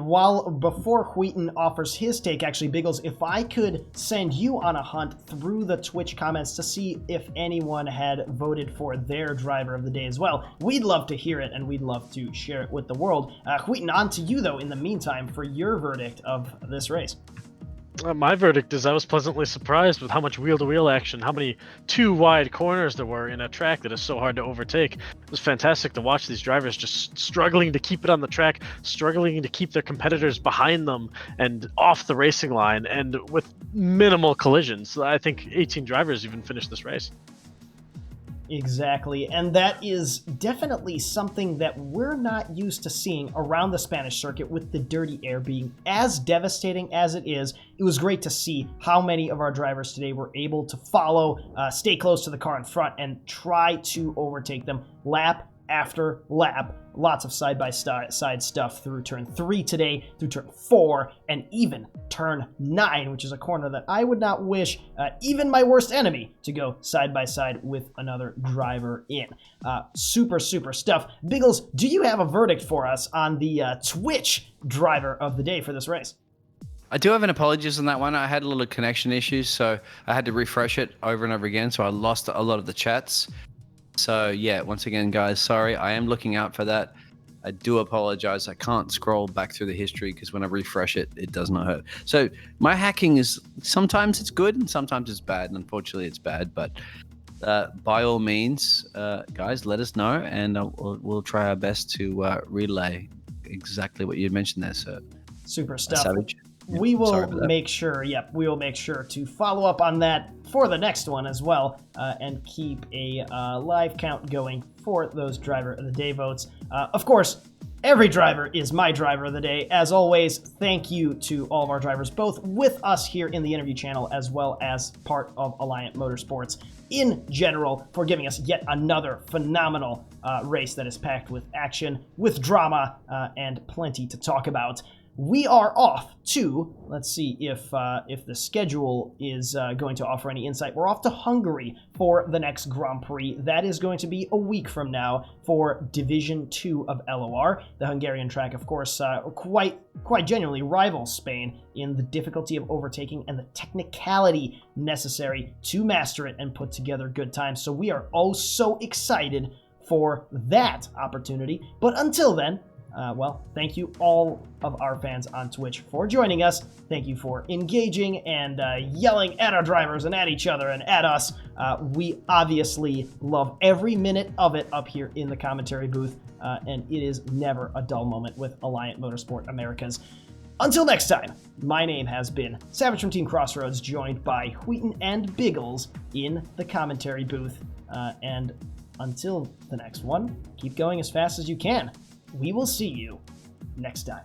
before Wheaton offers his take, actually, Biggles, if I could send you on a hunt through the Twitch comments to see if anyone had voted for their driver of the day as well, we'd love to hear it, and we'd love to share it with the world. Wheaton, on to you, though, in the meantime, for your verdict of this race. My verdict is I was pleasantly surprised with how much wheel-to-wheel action, how many two wide corners there were in a track that is so hard to overtake. It was fantastic to watch these drivers just struggling to keep it on the track, struggling to keep their competitors behind them and off the racing line, and with minimal collisions. I think 18 drivers even finished this race. Exactly, and that is definitely something that we're not used to seeing around the Spanish circuit, with the dirty air being as devastating as it is. It was great to see how many of our drivers today were able to follow, stay close to the car in front, and try to overtake them lap after lap. Lots of side-by-side stuff through turn 3 today, through turn 4, and even turn 9, which is a corner that I would not wish even my worst enemy to go side-by-side with another driver in. Super stuff. Biggles, do you have a verdict for us on the Twitch driver of the day for this race? I do have an apologies on that one. I had a little connection issues, so I had to refresh it over and over again, so I lost a lot of the chats. So yeah, once again, guys, sorry. I am looking out for that. I do apologize. I can't scroll back through the history because when I refresh it, it does not hurt. So my hacking is, sometimes it's good and sometimes it's bad, and unfortunately it's bad, but by all means, guys, let us know, and we'll try our best to relay exactly what you mentioned there, sir. Super stuff. Savage. We will make sure, we will make sure to follow up on that for the next one as well, and keep a live count going for those driver of the day votes. Of course, every driver is my driver of the day. As always, thank you to all of our drivers, both with us here in the interview channel as well as part of Alliant Motorsports in general, for giving us yet another phenomenal race that is packed with action, with drama, and plenty to talk about. We are off to, let's see if the schedule is going to offer any insight. We're off to Hungary for the next Grand Prix. That is going to be a week from now for Division 2 of LOR. The Hungarian track, of course, quite genuinely rivals Spain in the difficulty of overtaking and the technicality necessary to master it and put together good times. So we are oh so excited for that opportunity. But until then, well, thank you all of our fans on Twitch for joining us. Thank you for engaging and yelling at our drivers and at each other and at us. We obviously love every minute of it up here in the commentary booth, and it is never a dull moment with Alliant Motorsport Americas. Until next time, my name has been Savage from Team Crossroads, joined by Wheaton and Biggles in the commentary booth. And until the next one, keep going as fast as you can. We will see you next time.